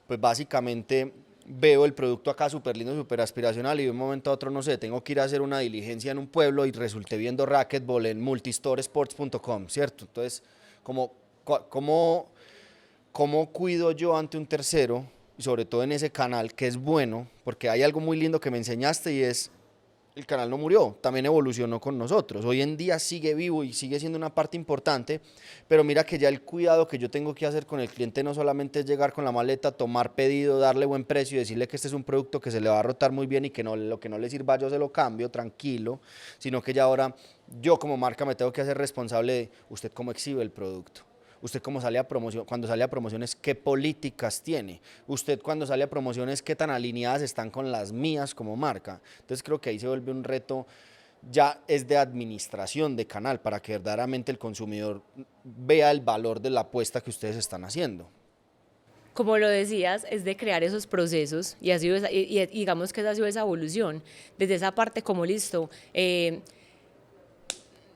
pues básicamente veo el producto acá súper lindo, súper aspiracional y de un momento a otro, no sé, tengo que ir a hacer una diligencia en un pueblo y resulté viendo racquetball en multistoresports.com, ¿cierto? Entonces, ¿cómo cuido yo ante un tercero, y sobre todo en ese canal que es bueno? Porque hay algo muy lindo que me enseñaste y es, el canal no murió, también evolucionó con nosotros. Hoy en día sigue vivo y sigue siendo una parte importante, pero mira que ya el cuidado que yo tengo que hacer con el cliente no solamente es llegar con la maleta, tomar pedido, darle buen precio y decirle que este es un producto que se le va a rotar muy bien y que no, lo que no le sirva yo se lo cambio, tranquilo, sino que ya ahora yo como marca me tengo que hacer responsable de usted cómo exhibe el producto. Usted cómo sale a promoción, cuando sale a promociones, qué políticas tiene. Usted cuando sale a promociones, qué tan alineadas están con las mías como marca. Entonces creo que ahí se vuelve un reto, ya es de administración de canal, para que verdaderamente el consumidor vea el valor de la apuesta que ustedes están haciendo. Como lo decías, es de crear esos procesos y, ha sido y digamos que esa ha sido esa evolución. Desde esa parte como listo,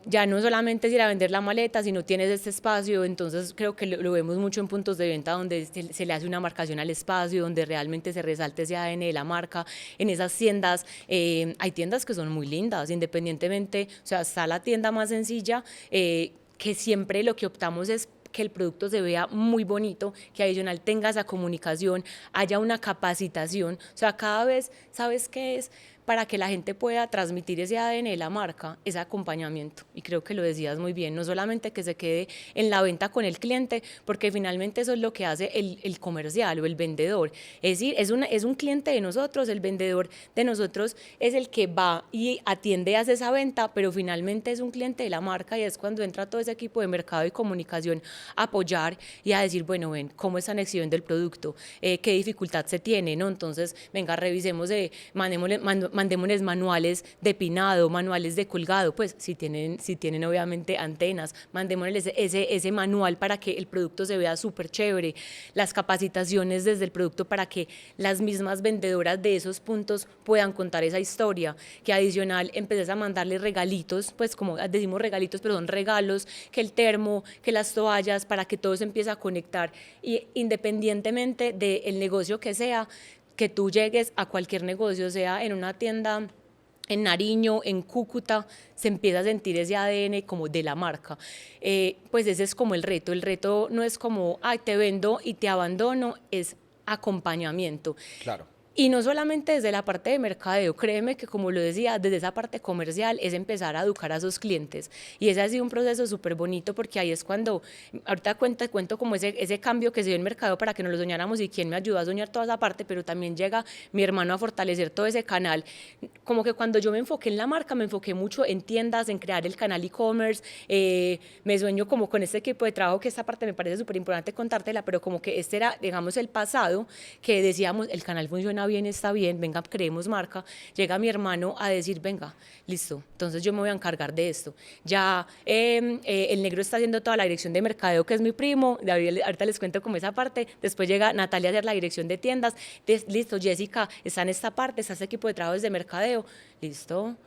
ya no solamente es ir a vender la maleta, sino tienes este espacio, entonces creo que lo vemos mucho en puntos de venta donde se le hace una marcación al espacio, donde realmente se resalta ese ADN de la marca. En esas tiendas, hay tiendas que son muy lindas, independientemente, o sea, está la tienda más sencilla, que siempre lo que optamos es que el producto se vea muy bonito, que adicional tenga esa comunicación, haya una capacitación, o sea, cada vez, ¿sabes qué es? Para que la gente pueda transmitir ese ADN de la marca, ese acompañamiento. Y creo que lo decías muy bien, no solamente que se quede en la venta con el cliente, porque finalmente eso es lo que hace el comercial o el vendedor. Es decir, es un cliente de nosotros, el vendedor de nosotros es el que va y atiende, hace esa venta, pero finalmente es un cliente de la marca y es cuando entra todo ese equipo de mercado y comunicación a apoyar y a decir, bueno, ven, cómo es anexión del producto, qué dificultad se tiene, ¿no? Entonces, venga, revisemos, mandémosles manuales de pinado, manuales de colgado, pues si tienen obviamente antenas, mandémosles ese manual para que el producto se vea súper chévere, las capacitaciones desde el producto para que las mismas vendedoras de esos puntos puedan contar esa historia, que adicional empieces a mandarles regalitos, pues como decimos regalitos, pero son regalos, que el termo, que las toallas, para que todo se empiece a conectar y independientemente del negocio que sea, que tú llegues a cualquier negocio, sea en una tienda en Nariño, en Cúcuta, se empieza a sentir ese ADN como de la marca. Pues ese es como el reto no es como, ay, te vendo y te abandono, es acompañamiento. Claro. Y no solamente desde la parte de mercadeo, créeme que como lo decía, desde esa parte comercial es empezar a educar a sus clientes. Y ese ha sido un proceso súper bonito porque ahí es cuando, ahorita cuento como ese cambio que se dio en mercadeo para que no lo soñáramos y quién me ayudó a soñar toda esa parte, pero también llega mi hermano a fortalecer todo ese canal. Como que cuando yo me enfoqué en la marca, me enfoqué mucho en tiendas, en crear el canal e-commerce, me sueño como con este equipo de trabajo, que esta parte me parece súper importante contártela, pero como que este era, digamos, el pasado, que decíamos, el canal funciona bien, está bien, venga, creemos marca. Llega mi hermano a decir, venga, listo, entonces yo me voy a encargar de esto. Ya el negro está haciendo toda la dirección de mercadeo, que es mi primo, ahorita les cuento como esa parte. Después llega Natalia a hacer la dirección de tiendas. Listo, Jessica está en esta parte, está este equipo de trabajo de mercadeo. Listo,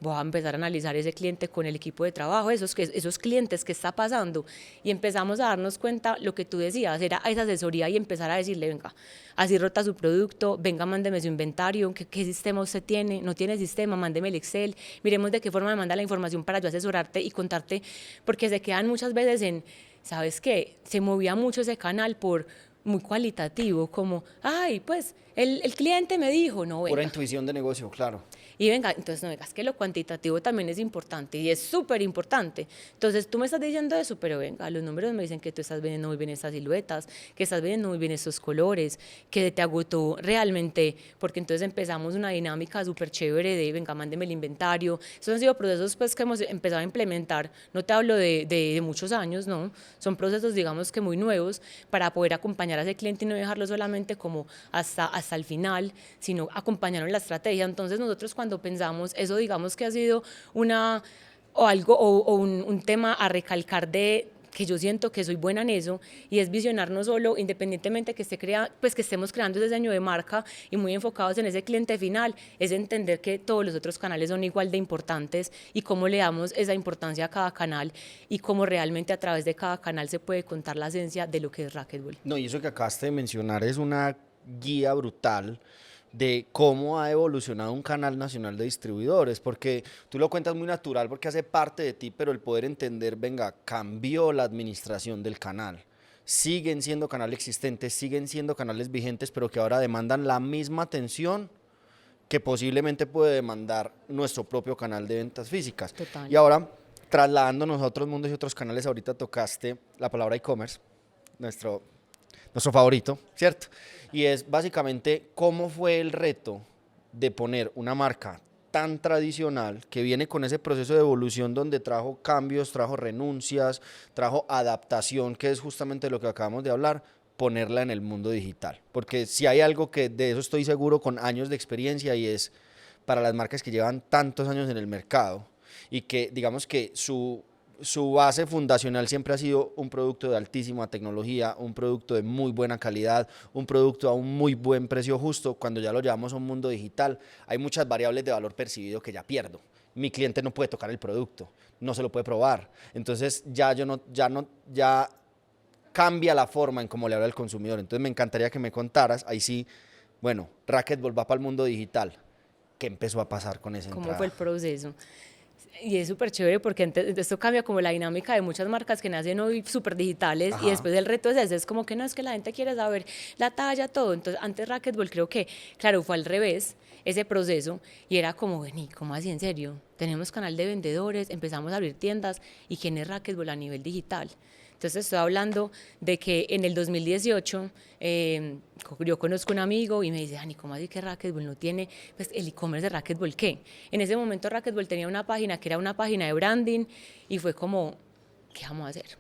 voy a empezar a analizar ese cliente con el equipo de trabajo, esos clientes que está pasando, y empezamos a darnos cuenta, lo que tú decías, era esa asesoría y empezar a decirle, venga, así rota su producto, venga, mándeme su inventario, ¿qué sistema usted tiene? ¿No tiene sistema? Mándeme el Excel, miremos de qué forma me manda la información para yo asesorarte y contarte, porque se quedan muchas veces en, ¿sabes qué? Se movía mucho ese canal por muy cualitativo, como, ay, pues el cliente me dijo, no, venga. Pura intuición de negocio, claro. Y venga, entonces no digas que lo cuantitativo también es importante y es súper importante. Entonces tú me estás diciendo eso, pero venga, los números me dicen que tú estás vendiendo muy bien estas siluetas, que estás vendiendo muy bien estos colores, que te agotó realmente, porque entonces empezamos una dinámica súper chévere de, venga, mándeme el inventario. Esos han sido procesos pues que hemos empezado a implementar, no te hablo de muchos años, no, son procesos digamos que muy nuevos para poder acompañar a ese cliente y no dejarlo solamente como hasta el final, sino acompañarlo en la estrategia. Entonces nosotros cuando pensamos, eso digamos que ha sido un tema a recalcar de que yo siento que soy buena en eso, y es visionar no solo independientemente que que estemos creando ese diseño de marca y muy enfocados en ese cliente final, es entender que todos los otros canales son igual de importantes y cómo le damos esa importancia a cada canal y cómo realmente a través de cada canal se puede contar la esencia de lo que es Racquetball. No, y eso que acabaste de mencionar es una guía brutal de cómo ha evolucionado un canal nacional de distribuidores, porque tú lo cuentas muy natural porque hace parte de ti, pero el poder entender, venga, cambió la administración del canal. Siguen siendo canales existentes, siguen siendo canales vigentes, pero que ahora demandan la misma atención que posiblemente puede demandar nuestro propio canal de ventas físicas. Total. Y ahora, trasladándonos a otros mundos y otros canales, ahorita tocaste la palabra e-commerce, nuestro favorito, ¿cierto? Y es básicamente cómo fue el reto de poner una marca tan tradicional, que viene con ese proceso de evolución donde trajo cambios, trajo renuncias, trajo adaptación, que es justamente lo que acabamos de hablar, ponerla en el mundo digital. Porque si hay algo que de eso estoy seguro con años de experiencia, y es para las marcas que llevan tantos años en el mercado y que digamos que su base fundacional siempre ha sido un producto de altísima tecnología, un producto de muy buena calidad, un producto a un muy buen precio justo. Cuando ya lo llevamos a un mundo digital, hay muchas variables de valor percibido que ya pierdo. Mi cliente no puede tocar el producto, no se lo puede probar. Entonces ya cambia la forma en cómo le habla al consumidor. Entonces me encantaría que me contaras, ahí sí, bueno, Racquetball va para el mundo digital. ¿Qué empezó a pasar con esa ¿Cómo fue el entrada? proceso? Y es súper chévere porque esto cambia como la dinámica de muchas marcas que nacen hoy súper digitales y Ajá. después el reto es ese, es como que no, es que la gente quiere saber la talla, todo. Entonces, antes Racquetball creo que, claro, fue al revés ese proceso y era como, vení, ¿cómo así en serio? Tenemos canal de vendedores, empezamos a abrir tiendas y ¿quién es Racquetball a nivel digital? Entonces estoy hablando de que en el 2018 yo conozco un amigo y me dice, Dani, ¿cómo así que Racquetball no tiene pues, el e-commerce de Racquetball? ¿Qué? En ese momento Racquetball tenía una página que era una página de branding y fue como, ¿qué vamos a hacer?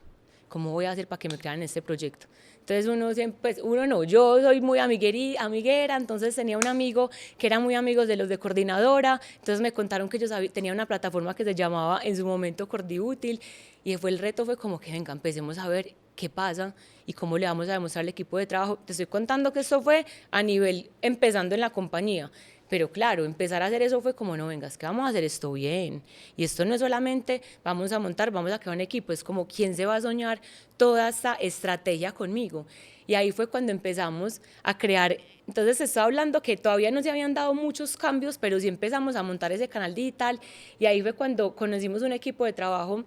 ¿Cómo voy a hacer para que me crean este proyecto? Entonces uno siempre, pues uno no, yo soy muy amiguera, entonces tenía un amigo que era muy amigo de los de Coordinadora, entonces me contaron que ellos tenían una plataforma que se llamaba en su momento Cordiútil y el reto fue como que venga, empecemos a ver qué pasa y cómo le vamos a demostrar al equipo de trabajo. Te estoy contando que esto fue a nivel empezando en la compañía. Pero claro, empezar a hacer eso fue como, no, venga, es que vamos a hacer esto bien. Y esto no es solamente vamos a montar, vamos a crear un equipo, es como quién se va a soñar toda esta estrategia conmigo. Y ahí fue cuando empezamos a crear, entonces estoy hablando que todavía no se habían dado muchos cambios, pero sí empezamos a montar ese canal digital y ahí fue cuando conocimos un equipo de trabajo.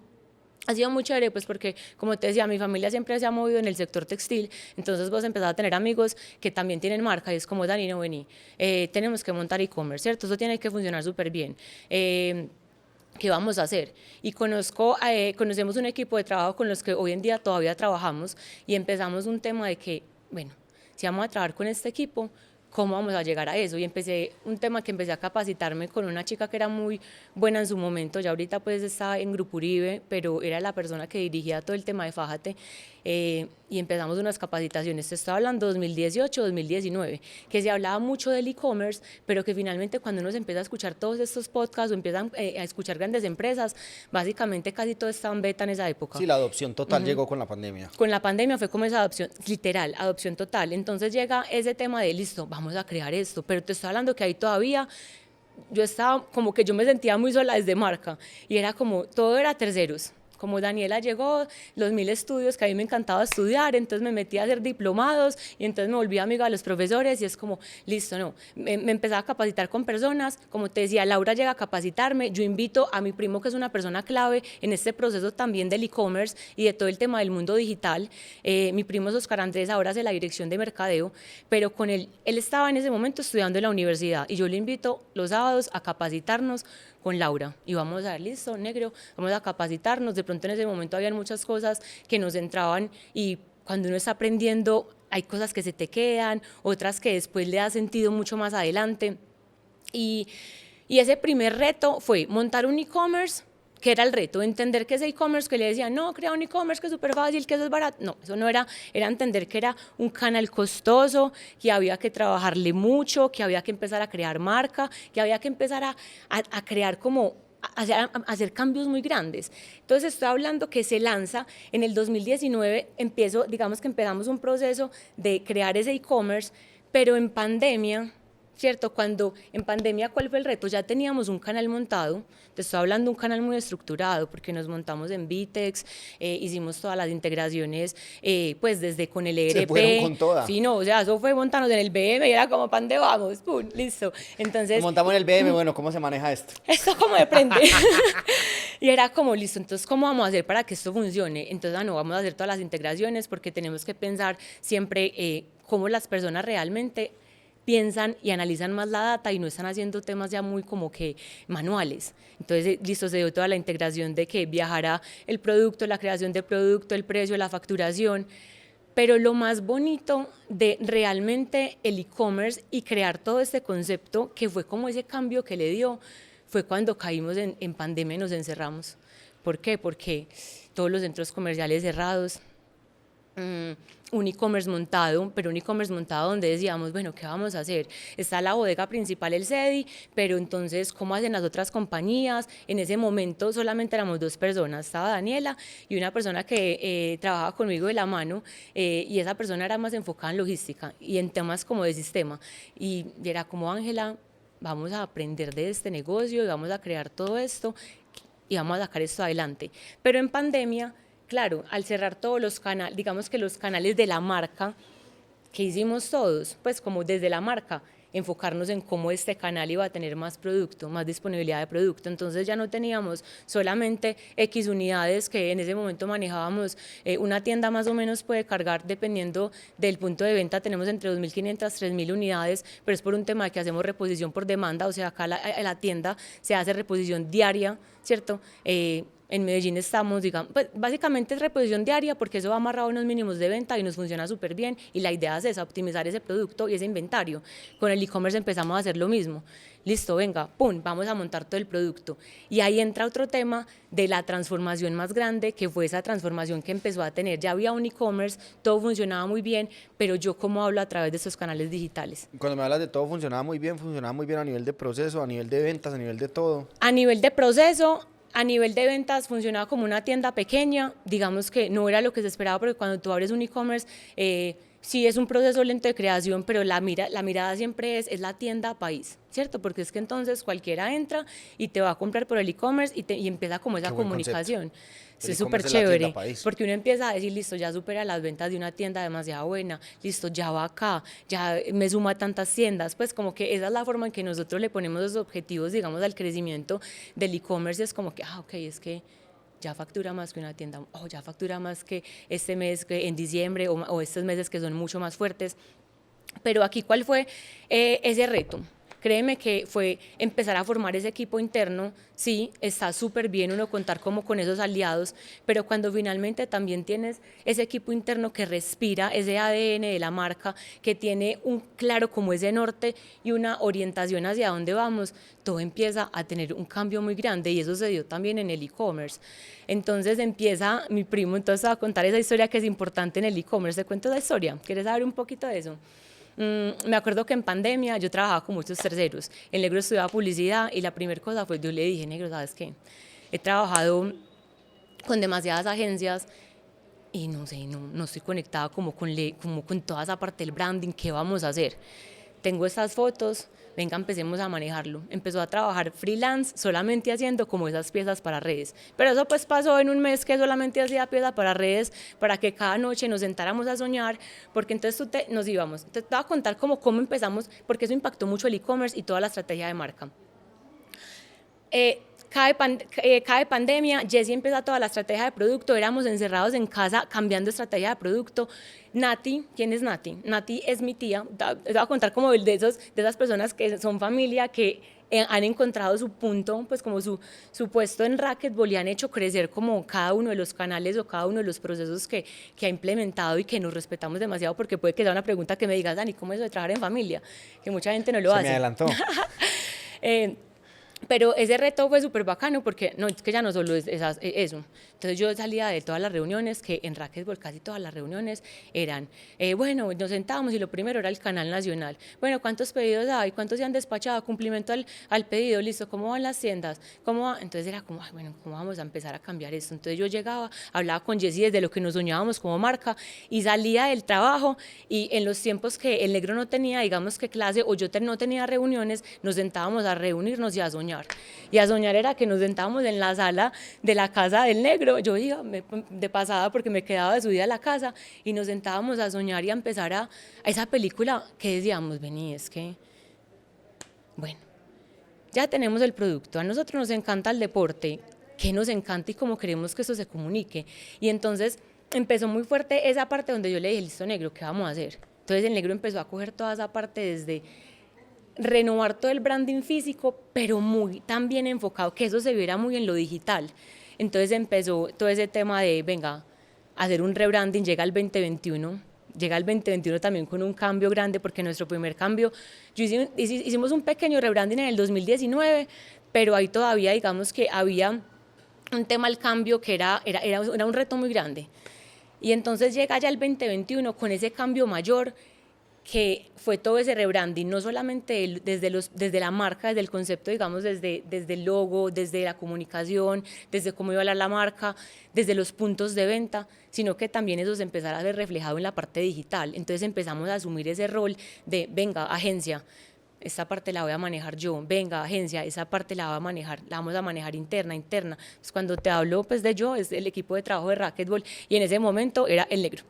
Ha sido muy chévere, pues porque, como te decía, mi familia siempre se ha movido en el sector textil, entonces vos empezás a tener amigos que también tienen marca y es como, Dani, no vení, tenemos que montar e-commerce, ¿cierto? Eso tiene que funcionar súper bien. ¿Qué vamos a hacer? Y conocemos un equipo de trabajo con los que hoy en día todavía trabajamos y empezamos un tema de que, bueno, si vamos a trabajar con este equipo, ¿cómo vamos a llegar a eso? Y empecé un tema que empecé a capacitarme con una chica que era muy buena en su momento, ya ahorita pues está en Grupo Uribe, pero era la persona que dirigía todo el tema de Fájate, y empezamos unas capacitaciones, te estaba hablando 2018, 2019, que se hablaba mucho del e-commerce, pero que finalmente cuando uno se empieza a escuchar todos estos podcasts o empiezan a escuchar grandes empresas, básicamente casi todo estaba en beta en esa época. Sí, la adopción total llegó con la pandemia. Con la pandemia fue como esa adopción, literal, adopción total. Entonces llega ese tema de, listo, vamos a crear esto, pero te estoy hablando que ahí todavía yo estaba como que yo me sentía muy sola desde marca y era como, todo era terceros. Como Daniela llegó, los 1000 estudios que a mí me encantaba estudiar, entonces me metí a hacer diplomados y entonces me volví amiga de los profesores y es como, listo, no, me empezaba a capacitar con personas, como te decía, Laura llega a capacitarme, yo invito a mi primo que es una persona clave en este proceso también del e-commerce y de todo el tema del mundo digital, mi primo es Oscar Andrés, ahora hace la dirección de mercadeo, pero con él estaba en ese momento estudiando en la universidad y yo le invito los sábados a capacitarnos con Laura y vamos a ver, listo, negro, vamos a capacitarnos. De pronto en ese momento habían muchas cosas que nos entraban y cuando uno está aprendiendo hay cosas que se te quedan, otras que después le da sentido mucho más adelante. Y, y ese primer reto fue montar un e-commerce, que era el reto, entender que ese e-commerce que le decían, no, crea un e-commerce que es súper fácil, que eso es barato. No, eso no era, era entender que era un canal costoso, que había que trabajarle mucho, que había que empezar a crear marca, que había que empezar a crear como a hacer cambios muy grandes. Entonces estoy hablando que se lanza en el 2019, digamos que empezamos un proceso de crear ese e-commerce, pero en pandemia, ¿cierto? Cuando en pandemia, ¿cuál fue el reto? Ya teníamos un canal montado, te estoy hablando de un canal muy estructurado, porque nos montamos en Vitex, hicimos todas las integraciones, pues desde con el ERP. Se fueron con toda. Sí, no, o sea, eso fue montarnos en el BM y era como, ¿pan de vamos? ¡Pum! Listo. Entonces... Montamos en el BM, bueno, ¿cómo se maneja esto? Esto como de prende. Y era como, listo, entonces, ¿cómo vamos a hacer para que esto funcione? Entonces, no, vamos a hacer todas las integraciones porque tenemos que pensar siempre cómo las personas realmente piensan y analizan más la data y no están haciendo temas ya muy como que manuales. Entonces, listo, se dio toda la integración de que viajara el producto, la creación del producto, el precio, la facturación, pero lo más bonito de realmente el e-commerce y crear todo este concepto, que fue como ese cambio que le dio, fue cuando caímos en pandemia y nos encerramos. ¿Por qué? Porque todos los centros comerciales cerrados, un e-commerce montado, pero un e-commerce montado donde decíamos, bueno, ¿qué vamos a hacer? Está la bodega principal, el CEDI, pero entonces, ¿cómo hacen las otras compañías? En ese momento solamente éramos 2 personas, estaba Daniela y una persona que trabajaba conmigo de la mano, y esa persona era más enfocada en logística y en temas como de sistema, y era como, Ángela, vamos a aprender de este negocio y vamos a crear todo esto y vamos a sacar esto adelante. Pero en pandemia, claro, al cerrar todos los canales, digamos que los canales de la marca, que hicimos todos, pues como desde la marca, enfocarnos en cómo este canal iba a tener más producto, más disponibilidad de producto. Entonces ya no teníamos solamente X unidades que en ese momento manejábamos. Una tienda más o menos puede cargar, dependiendo del punto de venta, tenemos entre 2.500 a 3.000 unidades, pero es por un tema de que hacemos reposición por demanda, o sea, acá la tienda se hace reposición diaria, ¿cierto? En Medellín estamos, digamos, pues básicamente es reposición diaria porque eso va amarrado a unos mínimos de venta y nos funciona súper bien, y la idea es esa, optimizar ese producto y ese inventario. Con el e-commerce empezamos a hacer lo mismo. Listo, venga, pum, vamos a montar todo el producto. Y ahí entra otro tema de la transformación más grande, que fue esa transformación que empezó a tener. Ya había un e-commerce, todo funcionaba muy bien, pero yo cómo hablo a través de estos canales digitales. Cuando me hablas de todo, funcionaba muy bien a nivel de proceso, a nivel de ventas, a nivel de todo. A nivel de proceso, a nivel de ventas funcionaba como una tienda pequeña, digamos que no era lo que se esperaba, porque cuando tú abres un e-commerce, sí es un proceso lento de creación, pero la mirada siempre es la tienda país, ¿cierto? Porque es que entonces cualquiera entra y te va a comprar por el e-commerce y empieza como esa comunicación. Es súper chévere, porque uno empieza a decir, listo, ya supera las ventas de una tienda demasiado buena, listo, ya va acá, ya me suma a tantas tiendas, pues como que esa es la forma en que nosotros le ponemos los objetivos, digamos, al crecimiento del e-commerce. Es como que, ok, es que ya factura más que una tienda, o ya factura más que este mes, que en diciembre, o estos meses que son mucho más fuertes. Pero aquí, ¿cuál fue ese reto? Créeme que fue empezar a formar ese equipo interno. Sí, está súper bien uno contar como con esos aliados, pero cuando finalmente también tienes ese equipo interno que respira ese ADN de la marca, que tiene un claro como ese norte y una orientación hacia dónde vamos, todo empieza a tener un cambio muy grande, y eso se dio también en el e-commerce. Entonces empieza mi primo entonces a contar esa historia que es importante en el e-commerce. ¿Te cuento la historia? ¿Quieres saber un poquito de eso? Me acuerdo que en pandemia yo trabajaba con muchos terceros. El negro estudiaba publicidad y la primera cosa fue, yo le dije, negro, ¿sabes qué? He trabajado con demasiadas agencias y no sé, no estoy conectada como con toda esa parte del branding. ¿Qué vamos a hacer? Tengo estas fotos, venga, empecemos a manejarlo. Empezó a trabajar freelance, solamente haciendo como esas piezas para redes. Pero eso pues pasó en un mes que solamente hacía piezas para redes, para que cada noche nos sentáramos a soñar, porque entonces nos íbamos. Te voy a contar cómo empezamos, porque eso impactó mucho el e-commerce y toda la estrategia de marca. Cae pandemia, Jessy empieza toda la estrategia de producto, éramos encerrados en casa cambiando estrategia de producto. Nati, ¿quién es Nati? Nati es mi tía. Te voy a contar como de esas personas que son familia, que han encontrado su punto, pues como su puesto en Racquetball, y han hecho crecer como cada uno de los canales o cada uno de los procesos que ha implementado, y que nos respetamos demasiado, porque puede que sea una pregunta que me digas, Dani, ¿cómo es eso de trabajar en familia? Que mucha gente no lo hace. Se me adelantó. Pero ese reto fue súper bacano, porque no, es que ya no solo es eso. Entonces yo salía de todas las reuniones, que en Racquetball casi todas las reuniones eran, bueno, nos sentábamos y lo primero era el canal nacional. Bueno, ¿cuántos pedidos hay? ¿Cuántos se han despachado? Cumplimiento al pedido, listo. ¿Cómo van las tiendas? ¿Cómo va? Entonces era como, ay, bueno, ¿cómo vamos a empezar a cambiar esto? Entonces yo llegaba, hablaba con Jessy desde lo que nos soñábamos como marca, y salía del trabajo, y en los tiempos que el negro no tenía, digamos que clase, o yo no tenía reuniones, nos sentábamos a reunirnos y a soñar. Y a soñar era que nos sentábamos en la sala de la casa del negro. Yo iba de pasada porque me quedaba de subida a la casa, y nos sentábamos a soñar y a empezar a esa película que decíamos, vení, es que, bueno, ya tenemos el producto, a nosotros nos encanta el deporte, que nos encanta y cómo queremos que eso se comunique. Y entonces empezó muy fuerte esa parte donde yo le dije, listo, negro, ¿qué vamos a hacer? Entonces el negro empezó a coger toda esa parte, desde renovar todo el branding físico, pero muy también enfocado, que eso se viera muy en lo digital. Entonces empezó todo ese tema de, venga, hacer un rebranding. Llega el 2021 también con un cambio grande, porque nuestro primer cambio, hicimos un pequeño rebranding en el 2019, pero ahí todavía digamos que había un tema al cambio que era un reto muy grande. Y entonces llega ya el 2021 con ese cambio mayor que fue todo ese rebranding, no solamente desde la marca, desde el concepto, digamos, desde el logo, desde la comunicación, desde cómo iba a hablar la marca, desde los puntos de venta, sino que también eso se empezara a ver reflejado en la parte digital. Entonces empezamos a asumir ese rol de, venga, agencia, esta parte la voy a manejar yo, venga, agencia, esa parte la vamos a manejar interna. Pues cuando te hablo pues de yo, es el equipo de trabajo de Racquetball, y en ese momento era el negro.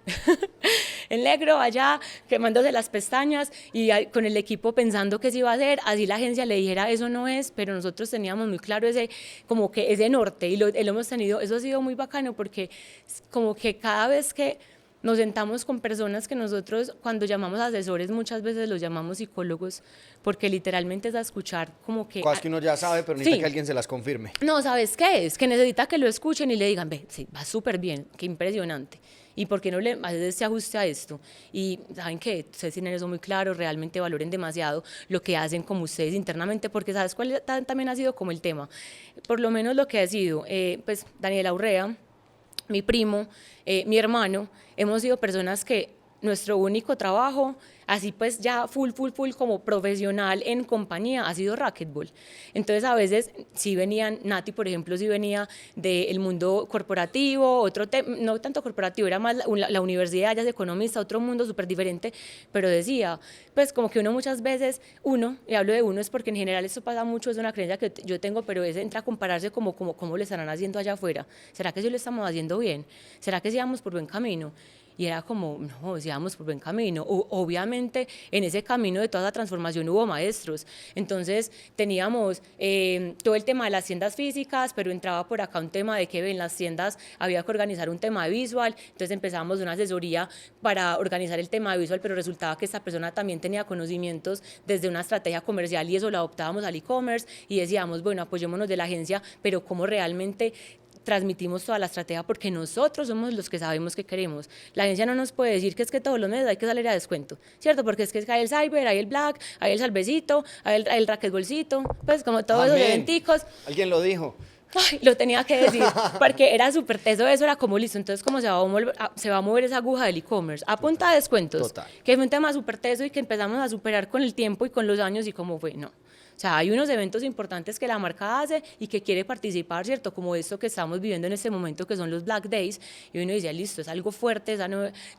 El negro allá quemándose las pestañas y con el equipo pensando qué se iba a hacer, así la agencia le dijera eso no es, pero nosotros teníamos muy claro como que ese norte, y lo hemos tenido, eso ha sido muy bacano porque como que cada vez que nos sentamos con personas que nosotros cuando llamamos asesores muchas veces los llamamos psicólogos, porque literalmente es a escuchar como que... Cosas que uno ya sabe, pero necesita que alguien se las confirme. No, ¿sabes qué es? Que necesita que lo escuchen y le digan, ve, sí, va súper bien, qué impresionante. ¿Y por qué no le haces este ajuste a esto? Y saben que ustedes tienen eso muy claro, realmente valoren demasiado lo que hacen como ustedes internamente, porque ¿sabes cuál también ha sido como el tema? Por lo menos lo que ha sido, pues Daniela Urrea, mi primo, mi hermano, hemos sido personas que nuestro único trabajo, así pues ya full como profesional en compañía, ha sido racquetball. Entonces a veces sí venían, Nati por ejemplo sí venía del mundo corporativo, no tanto corporativo, era más la universidad, ella es economista, otro mundo súper diferente, pero decía, pues como que uno muchas veces, y hablo de uno es porque en general esto pasa mucho, es una creencia que yo tengo, pero es entra a compararse como cómo le estarán haciendo allá afuera. ¿Será que sí lo estamos haciendo bien? ¿Será que sí vamos por buen camino? Y era como, no, si vamos por buen camino. Obviamente, en ese camino de toda la transformación hubo maestros. Entonces, teníamos todo el tema de las tiendas físicas, pero entraba por acá un tema de que en las tiendas había que organizar un tema de visual. Entonces, empezamos una asesoría para organizar el tema de visual, pero resultaba que esta persona también tenía conocimientos desde una estrategia comercial y eso lo adoptábamos al e-commerce y decíamos, bueno, apoyémonos de la agencia, pero cómo realmente transmitimos toda la estrategia porque nosotros somos los que sabemos qué queremos. La agencia no nos puede decir que es que todos los meses hay que salir a descuento, ¿cierto? Porque es que hay el cyber, hay el black, hay el salvecito, hay el racquetbolcito, pues como todos esos eventicos. Alguien lo dijo. Ay, lo tenía que decir, porque era súper teso, eso era como listo, entonces cómo se va a mover esa aguja del e-commerce, a punta de descuentos, Total. Que fue un tema súper teso y que empezamos a superar con el tiempo y con los años y cómo fue, no. O sea, hay unos eventos importantes que la marca hace y que quiere participar, ¿cierto? Como esto que estamos viviendo en este momento, que son los Black Days, y uno dice, listo, es algo fuerte, es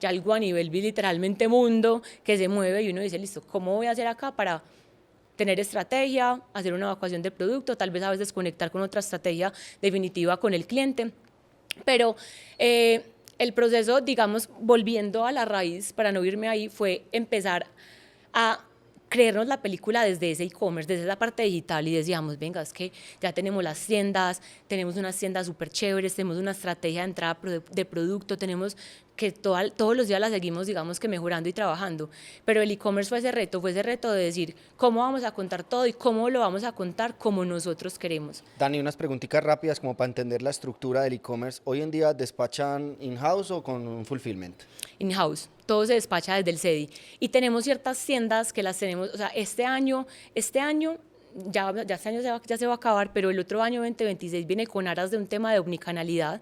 ya algo a nivel literalmente mundo, que se mueve, y uno dice, listo, ¿cómo voy a hacer acá para tener estrategia, hacer una evacuación del producto, tal vez a veces conectar con otra estrategia definitiva con el cliente? Pero el proceso, digamos, volviendo a la raíz, para no irme ahí, fue empezar a creernos la película desde ese e-commerce, desde esa parte digital, y decíamos, venga, es que ya tenemos las tiendas, tenemos unas tiendas súper chéveres, tenemos una estrategia de entrada de producto, tenemos que todos los días la seguimos, digamos que mejorando y trabajando, pero el e-commerce fue ese reto de decir cómo vamos a contar todo y cómo lo vamos a contar como nosotros queremos. Dani, unas preguntitas rápidas como para entender la estructura del e-commerce. ¿Hoy en día despachan in-house o con un fulfillment? In-house, todo se despacha desde el CEDI y tenemos ciertas tiendas que las tenemos, o sea, este año ya este año ya se va a acabar, pero el otro año 2026 viene con aras de un tema de omnicanalidad,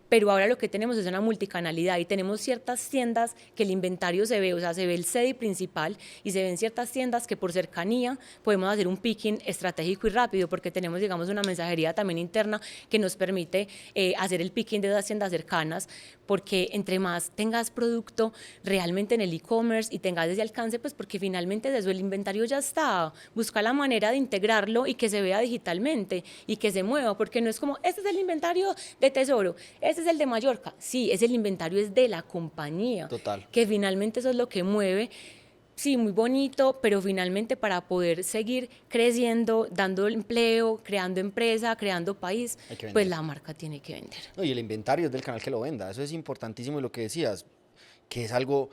pero ahora lo que tenemos es una multicanalidad y tenemos ciertas tiendas que el inventario se ve, o sea, se ve el CEDI principal y se ven ciertas tiendas que por cercanía podemos hacer un picking estratégico y rápido porque tenemos, digamos, una mensajería también interna que nos permite hacer el picking de esas tiendas cercanas, porque entre más tengas producto realmente en el e-commerce y tengas ese alcance, pues porque finalmente de eso el inventario ya está, busca la manera de integrarlo y que se vea digitalmente y que se mueva, porque no es como, este es el inventario de Tesoro, este es el de Mallorca, sí, es el inventario es de la compañía. Total. Que finalmente eso es lo que mueve. Sí, muy bonito, pero finalmente para poder seguir creciendo, dando empleo, creando empresa, creando país, pues la marca tiene que vender. No, y el inventario es del canal que lo venda, eso es importantísimo y lo que decías, que es algo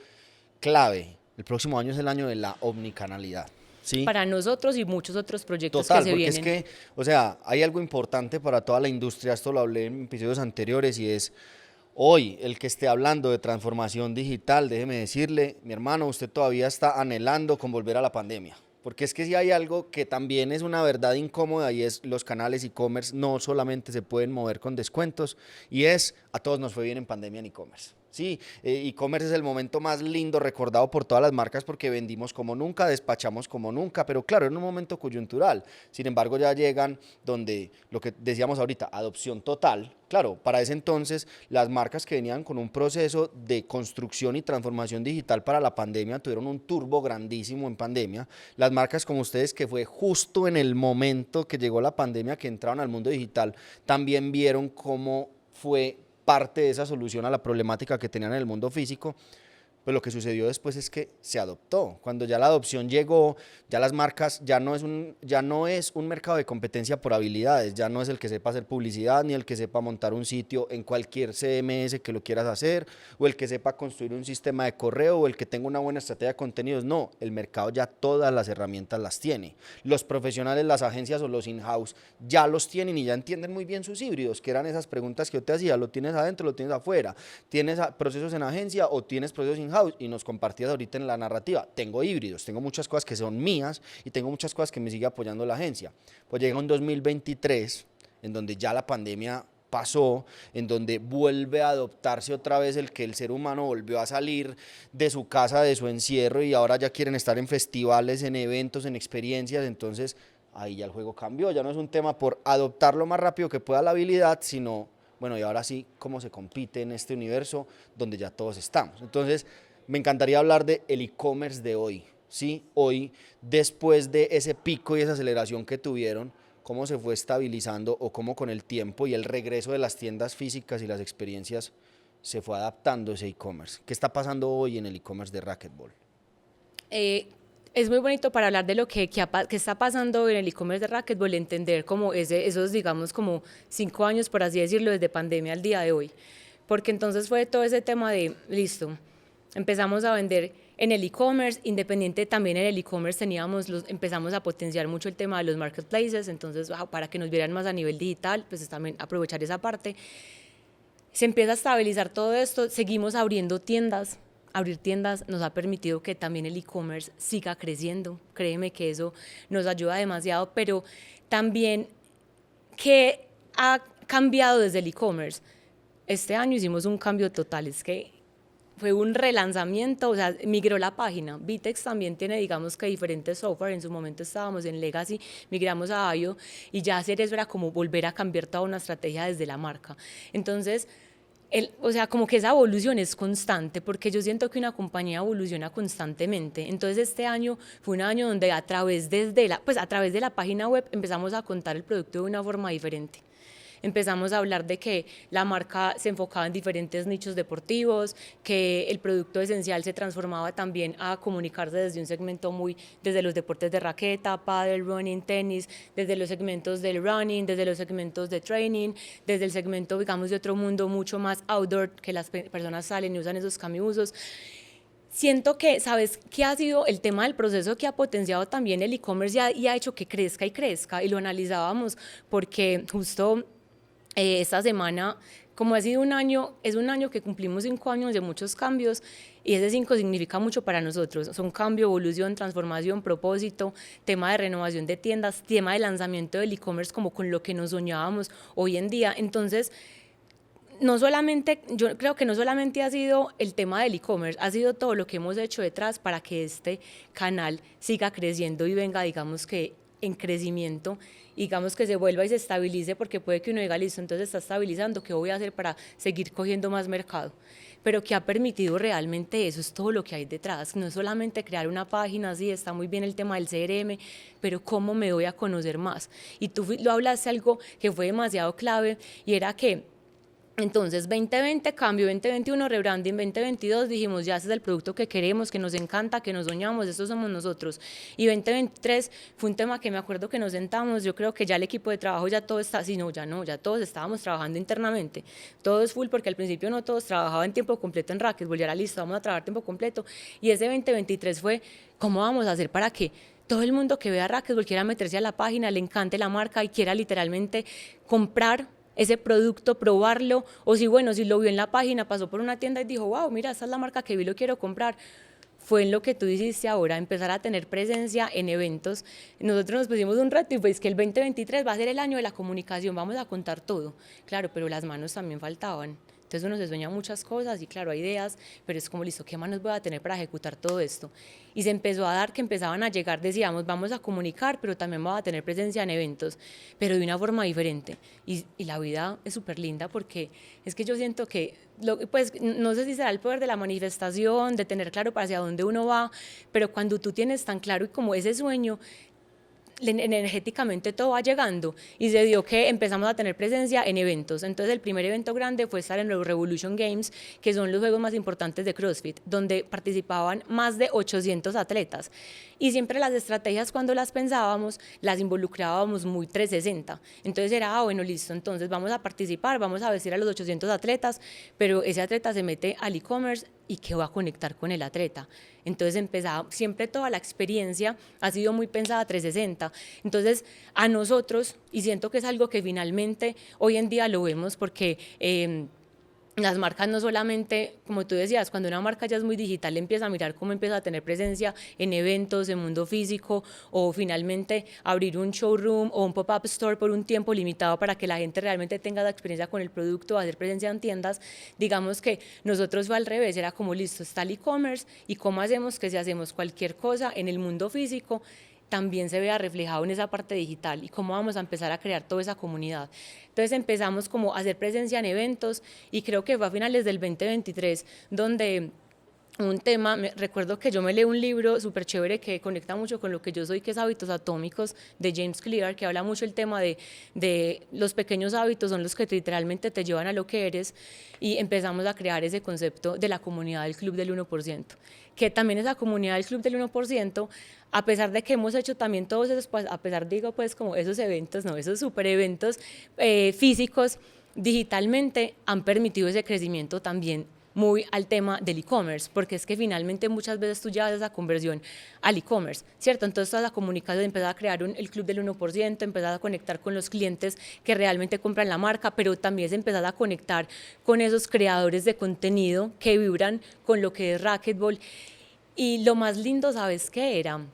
clave. El próximo año es el año de la omnicanalidad. ¿Sí? Para nosotros y muchos otros proyectos Total, que se vienen. Porque es que, o sea, hay algo importante para toda la industria, esto lo hablé en episodios anteriores y es, hoy el que esté hablando de transformación digital, déjeme decirle, mi hermano, usted todavía está anhelando con volver a la pandemia. Porque es que si hay algo que también es una verdad incómoda y es los canales e-commerce no solamente se pueden mover con descuentos y es a todos nos fue bien en pandemia en e-commerce. Sí, e-commerce es el momento más lindo recordado por todas las marcas porque vendimos como nunca, despachamos como nunca, pero claro, en un momento coyuntural. Sin embargo, ya llegan donde lo que decíamos ahorita, adopción total. Claro, para ese entonces las marcas que venían con un proceso de construcción y transformación digital para la pandemia tuvieron un turbo grandísimo en pandemia. Las marcas como ustedes, que fue justo en el momento que llegó la pandemia que entraron al mundo digital, también vieron cómo fue parte de esa solución a la problemática que tenían en el mundo físico. Pues lo que sucedió después es que se adoptó. Cuando ya la adopción llegó, ya las marcas ya no es un mercado de competencia por habilidades, ya no es el que sepa hacer publicidad, ni el que sepa montar un sitio en cualquier CMS que lo quieras hacer, o el que sepa construir un sistema de correo, o el que tenga una buena estrategia de contenidos. No, el mercado ya todas las herramientas las tiene. Los profesionales, las agencias o los in-house ya los tienen y ya entienden muy bien sus híbridos, que eran esas preguntas que yo te hacía, lo tienes adentro, lo tienes afuera, tienes procesos en agencia o tienes procesos in-house, y nos compartías ahorita en la narrativa, tengo híbridos, tengo muchas cosas que son mías y tengo muchas cosas que me sigue apoyando la agencia. Pues llega un 2023 en donde ya la pandemia pasó, en donde vuelve a adoptarse otra vez el que el ser humano volvió a salir de su casa, de su encierro y ahora ya quieren estar en festivales, en eventos, en experiencias, entonces ahí ya el juego cambió, ya no es un tema por adoptar lo más rápido que pueda la habilidad, sino bueno, y ahora sí, cómo se compite en este universo donde ya todos estamos. Entonces, me encantaría hablar de el e-commerce de hoy, ¿sí? Hoy, después de ese pico y esa aceleración que tuvieron, cómo se fue estabilizando o cómo con el tiempo y el regreso de las tiendas físicas y las experiencias se fue adaptando ese e-commerce. ¿Qué está pasando hoy en el e-commerce de Racquetball? Es muy bonito para hablar de lo que está pasando en el e-commerce de Racquetball, entender como esos, digamos, como 5 años, por así decirlo, desde pandemia al día de hoy. Porque entonces fue todo ese tema de, listo, empezamos a vender en el e-commerce, independiente también en el e-commerce empezamos a potenciar mucho el tema de los marketplaces, entonces para que nos vieran más a nivel digital, pues es también aprovechar esa parte. Se empieza a estabilizar todo esto, seguimos abriendo tiendas. Abrir tiendas nos ha permitido que también el e-commerce siga creciendo, créeme que eso nos ayuda demasiado, pero también ¿qué ha cambiado desde el e-commerce? Este año hicimos un cambio total, es que fue un relanzamiento, o sea, migró la página. Vitex también tiene, digamos que diferentes software. En su momento estábamos en Legacy, migramos a IO y ya hacer eso era como volver a cambiar toda una estrategia desde la marca. Entonces, o sea, como que esa evolución es constante, porque yo siento que una compañía evoluciona constantemente. Entonces, este año fue un año donde a través de la página web empezamos a contar el producto de una forma diferente. Empezamos a hablar de que la marca se enfocaba en diferentes nichos deportivos, que el producto esencial se transformaba también a comunicarse desde un segmento desde los deportes de raqueta, paddle, running, tenis, desde los segmentos del running, desde los segmentos de training, desde el segmento, digamos, de otro mundo mucho más outdoor, que las personas salen y usan esos camibusos. Siento que, ¿sabes qué ha sido el tema del proceso que ha potenciado también el e-commerce y ha hecho que crezca y crezca? Y lo analizábamos porque justo esta semana, como ha sido es un año que cumplimos 5 años de muchos cambios y ese 5 significa mucho para nosotros. Son cambio, evolución, transformación, propósito, tema de renovación de tiendas, tema de lanzamiento del e-commerce como con lo que nos soñábamos hoy en día. Entonces, yo creo que no solamente ha sido el tema del e-commerce, ha sido todo lo que hemos hecho detrás para que este canal siga creciendo y venga, digamos que en crecimiento, digamos que se vuelva y se estabilice, porque puede que uno diga, listo, entonces está estabilizando, ¿qué voy a hacer para seguir cogiendo más mercado? Pero ¿qué ha permitido realmente eso? Es todo lo que hay detrás, no es solamente crear una página, sí, está muy bien el tema del CRM, pero ¿cómo me doy a conocer más? Y tú lo hablaste algo que fue demasiado clave, y era que entonces 2020 cambio, 2021 rebranding, 2022 dijimos ya ese es el producto que queremos, que nos encanta, que nos soñamos, estos somos nosotros. Y 2023 fue un tema que me acuerdo que nos sentamos, yo creo que ya el equipo de trabajo ya todo está, sí, no, ya todos estábamos trabajando internamente, todos full, porque al principio no todos trabajaban en tiempo completo en Racquetball, ya era listo, vamos a trabajar tiempo completo. Y ese 2023 fue, ¿cómo vamos a hacer para que todo el mundo que vea Racquetball quiera meterse a la página, le encante la marca y quiera literalmente comprar ese producto, probarlo, o si lo vio en la página, pasó por una tienda y dijo, wow, mira, esta es la marca que vi, lo quiero comprar? fue en lo que tú dijiste ahora, empezar a tener presencia en eventos. Nosotros nos pusimos un reto y pues que el 2023 va a ser el año de la comunicación, vamos a contar todo. Claro, pero las manos también faltaban. Entonces uno se sueña muchas cosas y claro, hay ideas, pero es como, listo, ¿qué manos voy a tener para ejecutar todo esto? Y se empezó a dar que empezaban a llegar, decíamos, vamos a comunicar, pero también vamos a tener presencia en eventos, pero de una forma diferente. Y la vida es súper linda porque es que yo siento que, pues no sé si será el poder de la manifestación, de tener claro para hacia dónde uno va, pero cuando tú tienes tan claro y como ese sueño, energéticamente todo va llegando y se dio que empezamos a tener presencia en eventos. Entonces el primer evento grande fue estar en los Revolution Games, que son los juegos más importantes de CrossFit, donde participaban más de 800 atletas. Y siempre las estrategias cuando las pensábamos, las involucrábamos muy 360. Entonces era, bueno, listo, entonces vamos a participar, vamos a vestir a los 800 atletas, pero ese atleta se mete al e-commerce y qué va a conectar con el atleta. Entonces empezaba, siempre toda la experiencia ha sido muy pensada 360. Entonces a nosotros, y siento que es algo que finalmente hoy en día lo vemos porque las marcas no solamente, como tú decías, cuando una marca ya es muy digital, empieza a mirar cómo empieza a tener presencia en eventos, en mundo físico, o finalmente abrir un showroom o un pop-up store por un tiempo limitado para que la gente realmente tenga la experiencia con el producto, hacer presencia en tiendas. Digamos que nosotros fue al revés, era como, listo, está el e-commerce, y cómo hacemos que si hacemos cualquier cosa en el mundo físico, también se vea reflejado en esa parte digital y cómo vamos a empezar a crear toda esa comunidad. Entonces empezamos como a hacer presencia en eventos y creo que fue a finales del 2023 donde un tema, recuerdo que yo me leí un libro súper chévere que conecta mucho con lo que yo soy, que es Hábitos Atómicos, de James Clear, que habla mucho el tema de los pequeños hábitos son los que literalmente te llevan a lo que eres, y empezamos a crear ese concepto de la comunidad del Club del 1%, que también esa comunidad del Club del 1%, a pesar de que hemos hecho también todos esos, pues, a pesar digo pues como esos eventos, no, esos super eventos físicos, digitalmente han permitido ese crecimiento también muy al tema del e-commerce, porque es que finalmente muchas veces tú llevas esa conversión al e-commerce, ¿cierto? Entonces toda la comunicación, empezar a crear el club del 1%, empezar a conectar con los clientes que realmente compran la marca, pero también es empezar a conectar con esos creadores de contenido que vibran con lo que es racquetball. Y lo más lindo, ¿sabes qué era?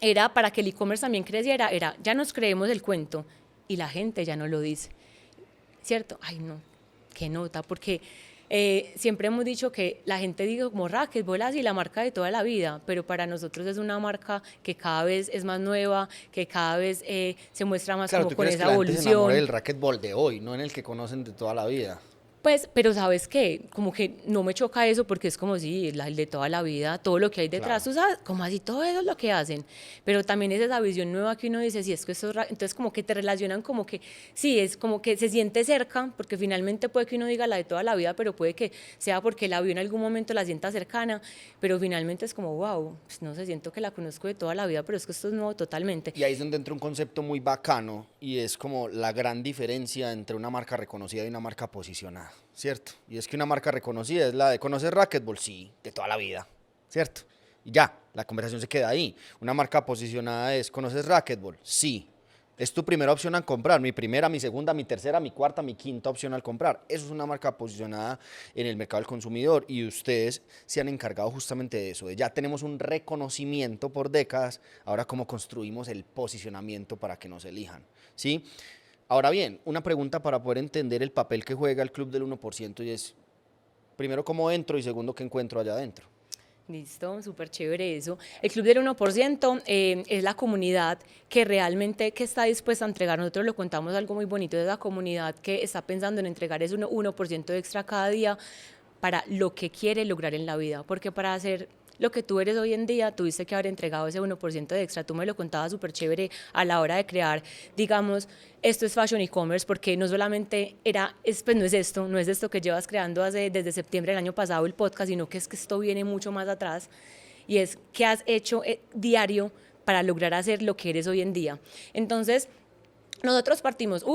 Era para que el e-commerce también creciera, era ya nos creemos el cuento y la gente ya no lo dice, ¿cierto? Ay, no, qué nota, porque siempre hemos dicho que la gente dice como racquetball, así la marca de toda la vida, pero para nosotros es una marca que cada vez es más nueva, que cada vez se muestra más, claro, como con esa evolución. Se enamora del racquetball de hoy, no en el que conocen de toda la vida. Pues, pero ¿sabes qué? Como que no me choca eso porque es como si el de toda la vida, todo lo que hay detrás, claro. Tú sabes, como así todo eso es lo que hacen, pero también es esa visión nueva que uno dice, si es que esto es, entonces como que te relacionan como que, sí, es como que se siente cerca, porque finalmente puede que uno diga la de toda la vida, pero puede que sea porque la vio en algún momento, la sienta cercana, pero finalmente es como, wow, pues no sé, siento que la conozco de toda la vida, pero es que esto es nuevo totalmente. Y ahí es donde entra un concepto muy bacano, y es como la gran diferencia entre una marca reconocida y una marca posicionada, ¿cierto? Y es que una marca reconocida es la de conocer racquetball, sí, de toda la vida, ¿cierto? Y ya, la conversación se queda ahí. Una marca posicionada es, ¿conoces racquetball? Sí. Es tu primera opción al comprar, mi primera, mi segunda, mi tercera, mi cuarta, mi quinta opción al comprar. Eso es una marca posicionada en el mercado del consumidor, y ustedes se han encargado justamente de eso. Ya tenemos un reconocimiento por décadas, ahora cómo construimos el posicionamiento para que nos elijan, ¿sí? Ahora bien, una pregunta para poder entender el papel que juega el Club del 1%, y es, primero, ¿cómo entro? Y segundo, ¿qué encuentro allá adentro? Listo, súper chévere eso. El Club del 1% es la comunidad que realmente que está dispuesta a entregar. Nosotros lo contamos algo muy bonito, es la comunidad que está pensando en entregar ese 1% extra cada día para lo que quiere lograr en la vida, porque para hacer lo que tú eres hoy en día, tuviste que haber entregado ese 1% de extra. Tú me lo contabas súper chévere a la hora de crear, digamos, esto es Fashion e-commerce, porque no solamente pues no es esto que llevas creando desde septiembre del año pasado el podcast, sino que es que esto viene mucho más atrás, y es que has hecho diario para lograr hacer lo que eres hoy en día. Entonces, nosotros partimos,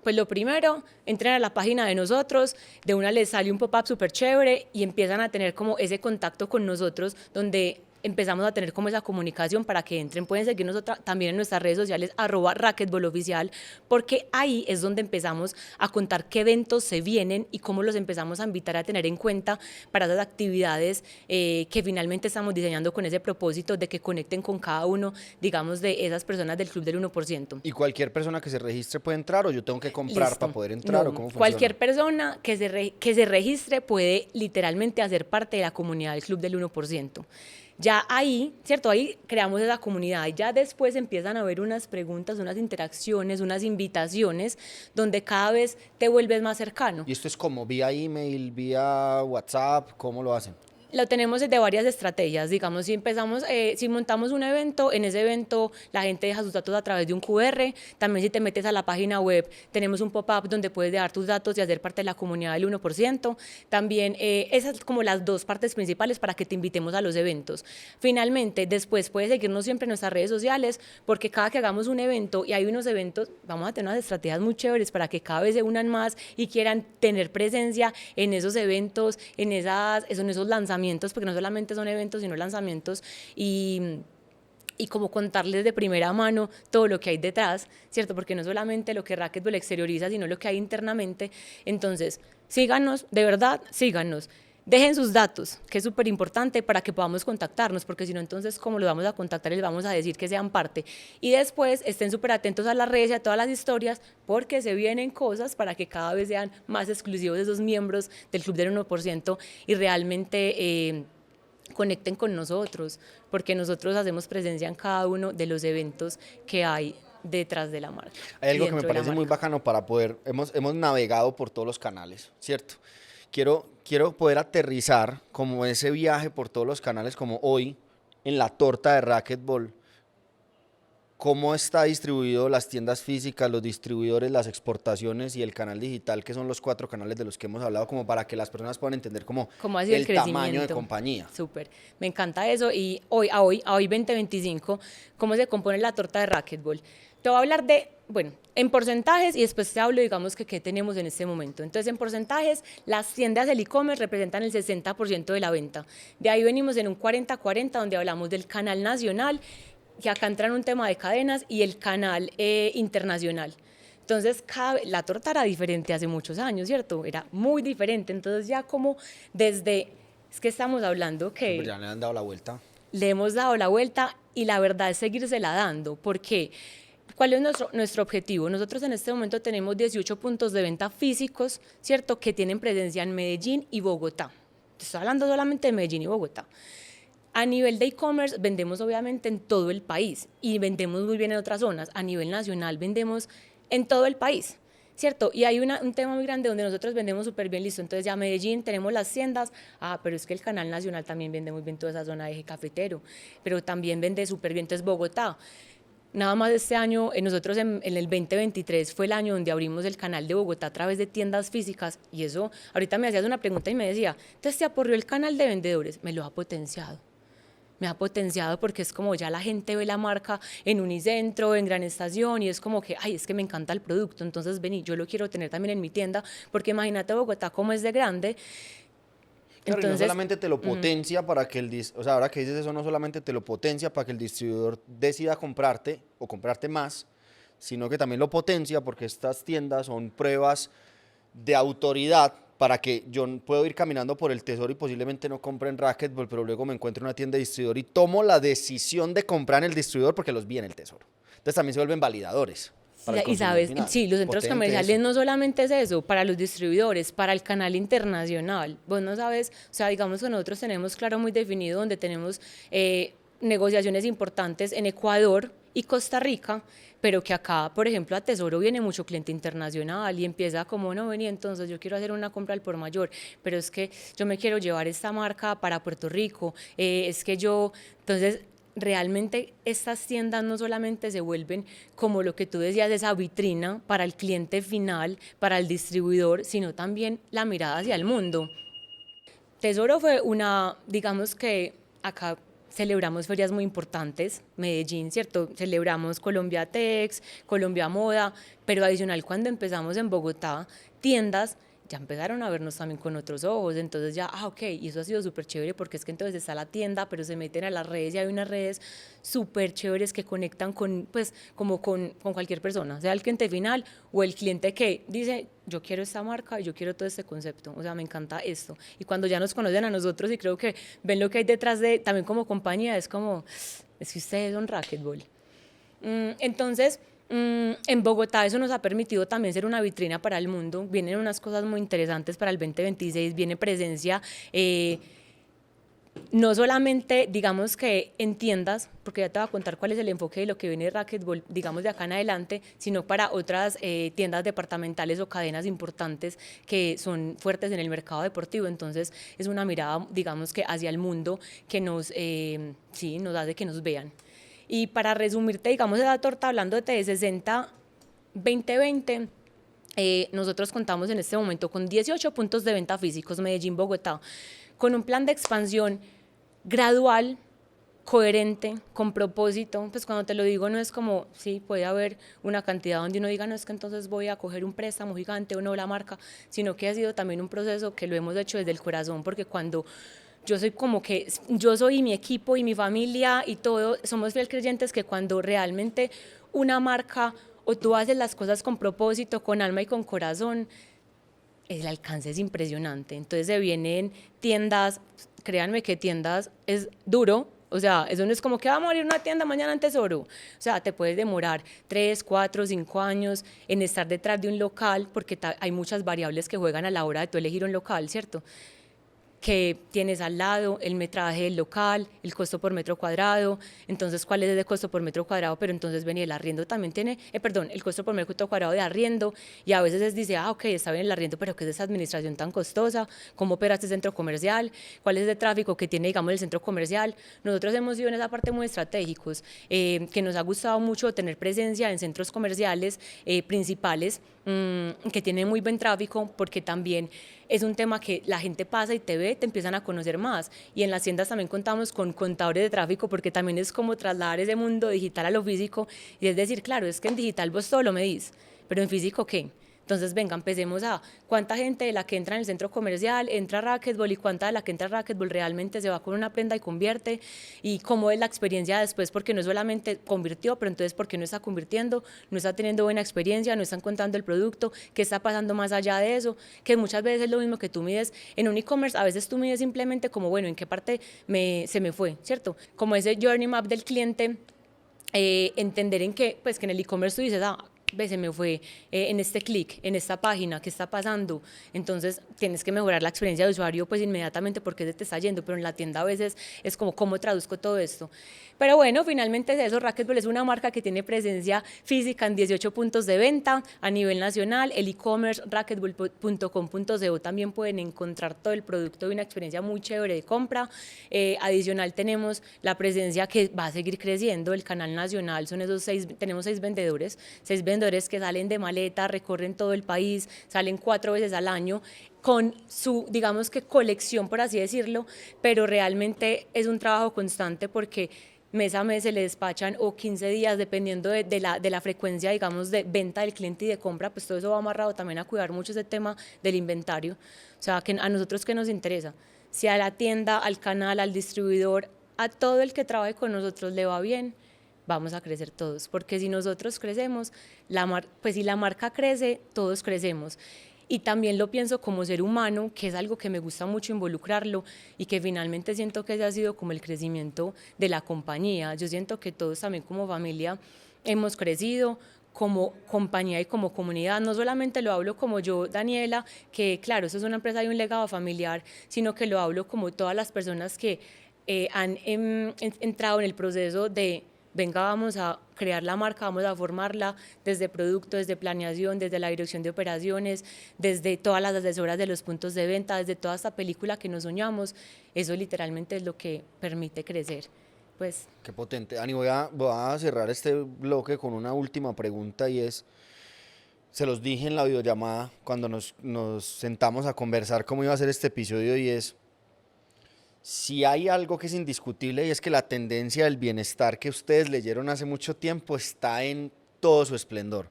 pues lo primero, entren a la página de nosotros, de una les sale un pop-up súper chévere y empiezan a tener como ese contacto con nosotros, donde empezamos a tener como esa comunicación para que entren. Pueden seguirnos también en nuestras redes sociales, @racquetballoficial, porque ahí es donde empezamos a contar qué eventos se vienen y cómo los empezamos a invitar a tener en cuenta para esas actividades que finalmente estamos diseñando con ese propósito de que conecten con cada uno, digamos, de esas personas del Club del 1%. ¿Y cualquier persona que se registre puede entrar o yo tengo que comprar Listo. para poder entrar No, o cómo funciona? cualquier persona que se registre puede literalmente hacer parte de la comunidad del Club del 1%. Ya ahí, ¿cierto? Ahí creamos esa comunidad y ya después empiezan a haber unas preguntas, unas interacciones, unas invitaciones donde cada vez te vuelves más cercano. ¿Y esto es como vía email, vía WhatsApp? ¿Cómo lo hacen? Lo tenemos de varias estrategias, digamos, si montamos un evento, en ese evento la gente deja sus datos a través de un QR, también si te metes a la página web, tenemos un pop-up donde puedes dejar tus datos y hacer parte de la comunidad del 1%, también esas como las dos partes principales para que te invitemos a los eventos. Finalmente, después puedes seguirnos siempre en nuestras redes sociales, porque cada que hagamos un evento, y hay unos eventos, vamos a tener unas estrategias muy chéveres para que cada vez se unan más y quieran tener presencia en esos eventos, en esos lanzamientos, porque no solamente son eventos, sino lanzamientos y como contarles de primera mano todo lo que hay detrás, ¿cierto? Porque no solamente lo que Racquetball exterioriza, sino lo que hay internamente. Entonces, síganos, de verdad, síganos. Dejen sus datos, que es súper importante para que podamos contactarnos, porque si no, entonces, ¿cómo los vamos a contactar y les vamos a decir que sean parte? Y después, estén súper atentos a las redes y a todas las historias, porque se vienen cosas para que cada vez sean más exclusivos esos miembros del Club del 1% y realmente conecten con nosotros, porque nosotros hacemos presencia en cada uno de los eventos que hay detrás de la marca. Hay algo que me parece muy bacano para poder, hemos navegado por todos los canales, ¿cierto? Quiero poder aterrizar como ese viaje por todos los canales, como hoy en la torta de Racquetball, cómo está distribuido las tiendas físicas, los distribuidores, las exportaciones y el canal digital, que son los 4 canales de los que hemos hablado, como para que las personas puedan entender cómo el tamaño de compañía. Súper, me encanta eso. Y hoy 2025, ¿cómo se compone la torta de Racquetball? Te voy a hablar en porcentajes y después te hablo, digamos, qué tenemos en este momento. Entonces, en porcentajes, las tiendas del e-commerce representan el 60% de la venta. De ahí venimos en un 40-40, donde hablamos del canal nacional, que acá entra en un tema de cadenas, y el canal internacional. Entonces, la torta era diferente hace muchos años, ¿cierto? Era muy diferente. Entonces, ya como es que estamos hablando que... Pues ya le han dado la vuelta. Le hemos dado la vuelta y la verdad es seguírsela dando. ¿Por qué? ¿Cuál es nuestro objetivo? Nosotros en este momento tenemos 18 puntos de venta físicos, ¿cierto?, que tienen presencia en Medellín y Bogotá. Estoy hablando solamente de Medellín y Bogotá. A nivel de e-commerce vendemos obviamente en todo el país y vendemos muy bien en otras zonas. A nivel nacional vendemos en todo el país, ¿cierto? Y hay un tema muy grande donde nosotros vendemos súper bien, listo. Entonces ya Medellín tenemos las tiendas, pero es que el canal nacional también vende muy bien toda esa zona de eje cafetero, pero también vende súper bien. Entonces Bogotá. Nada más este año, nosotros en el 2023 fue el año donde abrimos el canal de Bogotá a través de tiendas físicas, y eso, ahorita me hacías una pregunta y me decía, entonces te aporrió el canal de vendedores, me lo ha potenciado porque es como ya la gente ve la marca en Unicentro, en Gran Estación, y es como que, es que me encanta el producto, entonces vení, yo lo quiero tener también en mi tienda, porque imagínate Bogotá cómo es de grande. Claro, entonces, y no solamente te lo potencia para que ahora que dices eso, no solamente te lo potencia para que el distribuidor decida comprarte o comprarte más, sino que también lo potencia porque estas tiendas son pruebas de autoridad para que yo puedo ir caminando por el Tesoro y posiblemente no compre en Racquetball, pero luego me encuentro en una tienda de distribuidor y tomo la decisión de comprar en el distribuidor porque los vi en el Tesoro. Entonces también se vuelven validadores. Y sabes, sí, los centros comerciales no solamente es eso, para los distribuidores, para el canal internacional. Vos no sabes, o sea, digamos que nosotros tenemos claro muy definido donde tenemos negociaciones importantes en Ecuador y Costa Rica, pero que acá, por ejemplo, a Tesoro viene mucho cliente internacional y empieza como, no, vení, entonces yo quiero hacer una compra al por mayor, pero es que yo me quiero llevar esta marca para Puerto Rico, entonces realmente estas tiendas no solamente se vuelven como lo que tú decías, esa vitrina para el cliente final, para el distribuidor, sino también la mirada hacia el mundo. Tesoro fue digamos que acá celebramos ferias muy importantes, Medellín, ¿cierto? Celebramos Colombia Tex, Colombia Moda, pero adicional cuando empezamos en Bogotá, tiendas ya empezaron a vernos también con otros ojos, entonces ya, ok, y eso ha sido súper chévere porque es que entonces está la tienda, pero se meten a las redes y hay unas redes súper chéveres que conectan con, pues, como con cualquier persona, sea el cliente final o el cliente que dice, yo quiero esta marca y yo quiero todo este concepto, o sea, me encanta esto. Y cuando ya nos conocen a nosotros y creo que ven lo que hay detrás de, también como compañía, es como, es que ustedes son Racquetball. Entonces, en Bogotá eso nos ha permitido también ser una vitrina para el mundo. Vienen unas cosas muy interesantes para el 2026, viene presencia, no solamente digamos que en tiendas, porque ya te voy a contar cuál es el enfoque de lo que viene de Racquetball, digamos de acá en adelante, sino para otras tiendas departamentales o cadenas importantes que son fuertes en el mercado deportivo. Entonces es una mirada, digamos que hacia el mundo que nos, sí, nos hace que nos vean. Y para resumirte, digamos, esa torta, hablando de T60 2020, nosotros contamos en este momento con 18 puntos de venta físicos, Medellín, Bogotá, con un plan de expansión gradual, coherente, con propósito. Pues cuando te lo digo no es como, sí, puede haber una cantidad donde uno diga, no, es que entonces voy a coger un préstamo gigante o no la marca, sino que ha sido también un proceso que lo hemos hecho desde el corazón, porque cuando yo soy como que, yo soy mi equipo y mi familia y todo, somos fiel creyentes que cuando realmente una marca o tú haces las cosas con propósito, con alma y con corazón, el alcance es impresionante. Entonces se vienen tiendas, créanme que tiendas es duro, o sea, eso no es como que vamos a abrir una tienda mañana en Tesoro. O sea, te puedes demorar 3, 4, 5 años en estar detrás de un local porque hay muchas variables que juegan a la hora de tú elegir un local, ¿cierto? Que tienes al lado, el metraje del local, el costo por metro cuadrado, entonces cuál es ese costo por metro cuadrado, pero entonces ven y el arriendo también tiene, perdón, el costo por metro cuadrado de arriendo, y a veces es, dice, ok, está bien el arriendo, pero ¿qué es esa administración tan costosa? ¿Cómo opera este centro comercial? ¿Cuál es el tráfico que tiene, digamos, el centro comercial? Nosotros hemos sido en esa parte muy estratégicos, que nos ha gustado mucho tener presencia en centros comerciales principales, que tienen muy buen tráfico, porque también es un tema que la gente pasa y te ve, te empiezan a conocer más. Y en las tiendas también contamos con contadores de tráfico, porque también es como trasladar ese mundo digital a lo físico. Y es decir, claro, es que en digital vos todo lo medís, pero en físico, ¿qué? Entonces, venga, empecemos a cuánta gente de la que entra en el centro comercial entra a Racquetball y cuánta de la que entra a Racquetball realmente se va con una prenda y convierte, y cómo es la experiencia después, porque no solamente convirtió, pero entonces ¿por qué no está convirtiendo? No está teniendo buena experiencia, no están contando el producto, qué está pasando más allá de eso, que muchas veces es lo mismo que tú mides en un e-commerce, a veces tú mides simplemente como, bueno, ¿en qué parte se me fue? ¿Cierto? Como ese journey map del cliente, entender en qué, pues que en el e-commerce tú dices, ve, se me fue en este clic, en esta página, ¿qué está pasando? Entonces tienes que mejorar la experiencia de usuario pues inmediatamente porque se te está yendo, pero en la tienda a veces es como, ¿cómo traduzco todo esto? Pero bueno, finalmente es eso. Racquetball es una marca que tiene presencia física en 18 puntos de venta a nivel nacional. El e-commerce racquetball.com.co también pueden encontrar todo el producto y una experiencia muy chévere de compra. Adicional tenemos la presencia que va a seguir creciendo, el canal nacional, son esos tenemos 6 vendedores que salen de maleta, recorren todo el país, salen 4 veces al año con su, digamos que colección, por así decirlo, pero realmente es un trabajo constante porque mes a mes se le despachan o 15 días, dependiendo de la frecuencia, digamos, de venta del cliente y de compra, pues todo eso va amarrado también a cuidar mucho ese tema del inventario. O sea, que a nosotros, ¿qué nos interesa? Si a la tienda, al canal, al distribuidor, a todo el que trabaje con nosotros le va bien, vamos a crecer todos, porque si nosotros crecemos, pues si la marca crece, todos crecemos. Y también lo pienso como ser humano, que es algo que me gusta mucho involucrarlo y que finalmente siento que ese ha sido como el crecimiento de la compañía. Yo siento que todos también como familia hemos crecido, como compañía y como comunidad. No solamente lo hablo como yo, Daniela, que claro, eso es una empresa y un legado familiar, sino que lo hablo como todas las personas que han entrado en el proceso de venga, vamos a crear la marca, vamos a formarla desde producto, desde planeación, desde la dirección de operaciones, desde todas las asesoras de los puntos de venta, desde toda esta película que nos soñamos. Eso literalmente es lo que permite crecer. Pues. Qué potente. Ani, voy a cerrar este bloque con una última pregunta y es, se los dije en la videollamada cuando nos sentamos a conversar cómo iba a ser este episodio, y es, si hay algo que es indiscutible, y es que la tendencia del bienestar que ustedes leyeron hace mucho tiempo está en todo su esplendor,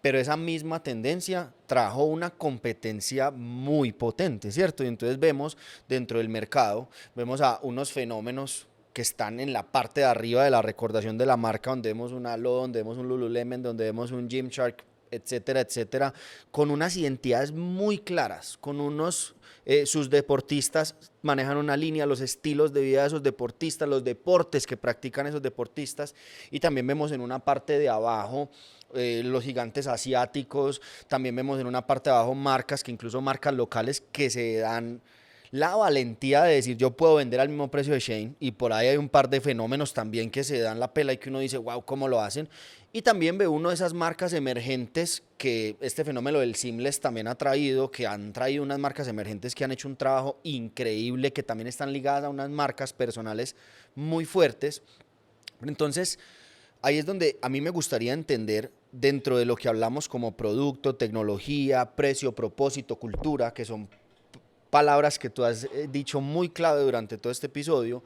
pero esa misma tendencia trajo una competencia muy potente, ¿cierto? Y entonces vemos dentro del mercado, vemos a unos fenómenos que están en la parte de arriba de la recordación de la marca, donde vemos un Alo, donde vemos un Lululemon, donde vemos un Gymshark, etcétera, etcétera, con unas identidades muy claras, con unos, sus deportistas manejan una línea, los estilos de vida de esos deportistas, los deportes que practican esos deportistas, y también vemos en una parte de abajo los gigantes asiáticos, también vemos en una parte de abajo marcas, que incluso marcas locales que se dan la valentía de decir yo puedo vender al mismo precio de Shein, y por ahí hay un par de fenómenos también que se dan la pela y que uno dice wow, cómo lo hacen. Y también ve uno de esas marcas emergentes que este fenómeno del seamless también ha traído, que han traído unas marcas emergentes que han hecho un trabajo increíble, que también están ligadas a unas marcas personales muy fuertes. Entonces ahí es donde a mí me gustaría entender, dentro de lo que hablamos como producto, tecnología, precio, propósito, cultura, que son palabras que tú has dicho muy clave durante todo este episodio,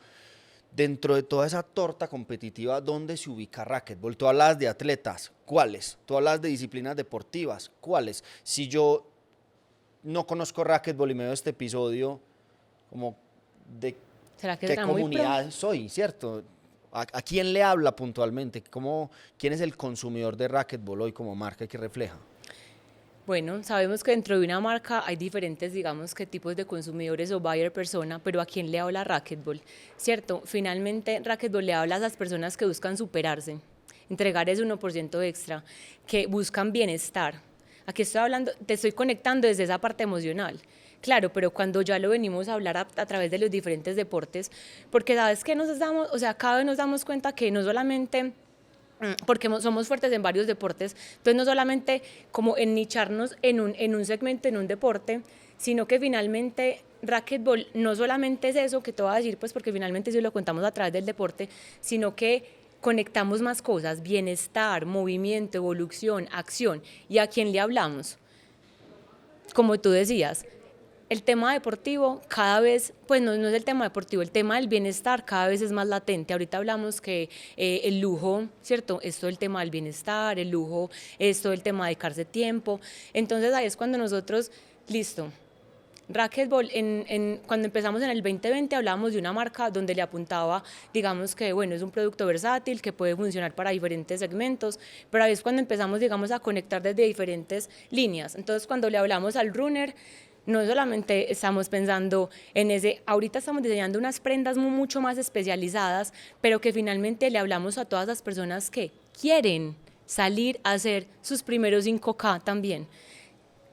dentro de toda esa torta competitiva, ¿dónde se ubica Racquetball? Tú hablas de atletas, ¿cuáles? Tú hablas de disciplinas deportivas, ¿cuáles? Si yo no conozco Racquetball y me veo este episodio, como de ¿Será que qué será muy pro? comunidad soy, ¿cierto? ¿A quién le habla puntualmente? ¿Quién es el consumidor de Racquetball hoy como marca que refleja? Bueno, sabemos que dentro de una marca hay diferentes, digamos, que tipos de consumidores o buyer persona, pero ¿a quién le habla Racquetball? ¿Cierto? Finalmente, Racquetball le habla a esas personas que buscan superarse, entregar ese 1% extra, que buscan bienestar. Aquí estoy hablando, te estoy conectando desde esa parte emocional. Claro, pero cuando ya lo venimos a hablar a través de los diferentes deportes, porque sabes que nos damos, o sea, cada vez nos damos cuenta que no solamente porque somos fuertes en varios deportes, entonces no solamente como ennicharnos en un segmento, en un deporte, sino que finalmente racquetball no solamente es eso que te voy a decir, pues porque finalmente sí lo contamos a través del deporte, sino que conectamos más cosas, bienestar, movimiento, evolución, acción. ¿Y a quién le hablamos? Como tú decías, el tema deportivo cada vez, pues no es el tema deportivo, el tema del bienestar cada vez es más latente. Ahorita hablamos que el lujo, ¿cierto? Es todo el tema del bienestar, el lujo es todo el tema de dedicarse tiempo. Entonces ahí es cuando nosotros, listo, Racquetball, cuando empezamos en el 2020 hablábamos de una marca donde le apuntaba, digamos que bueno, es un producto versátil que puede funcionar para diferentes segmentos, pero ahí es cuando empezamos, digamos, a conectar desde diferentes líneas. Entonces cuando le hablamos al runner, no solamente estamos pensando en ese, ahorita estamos diseñando unas prendas mucho más especializadas, pero que finalmente le hablamos a todas las personas que quieren salir a hacer sus primeros 5K también.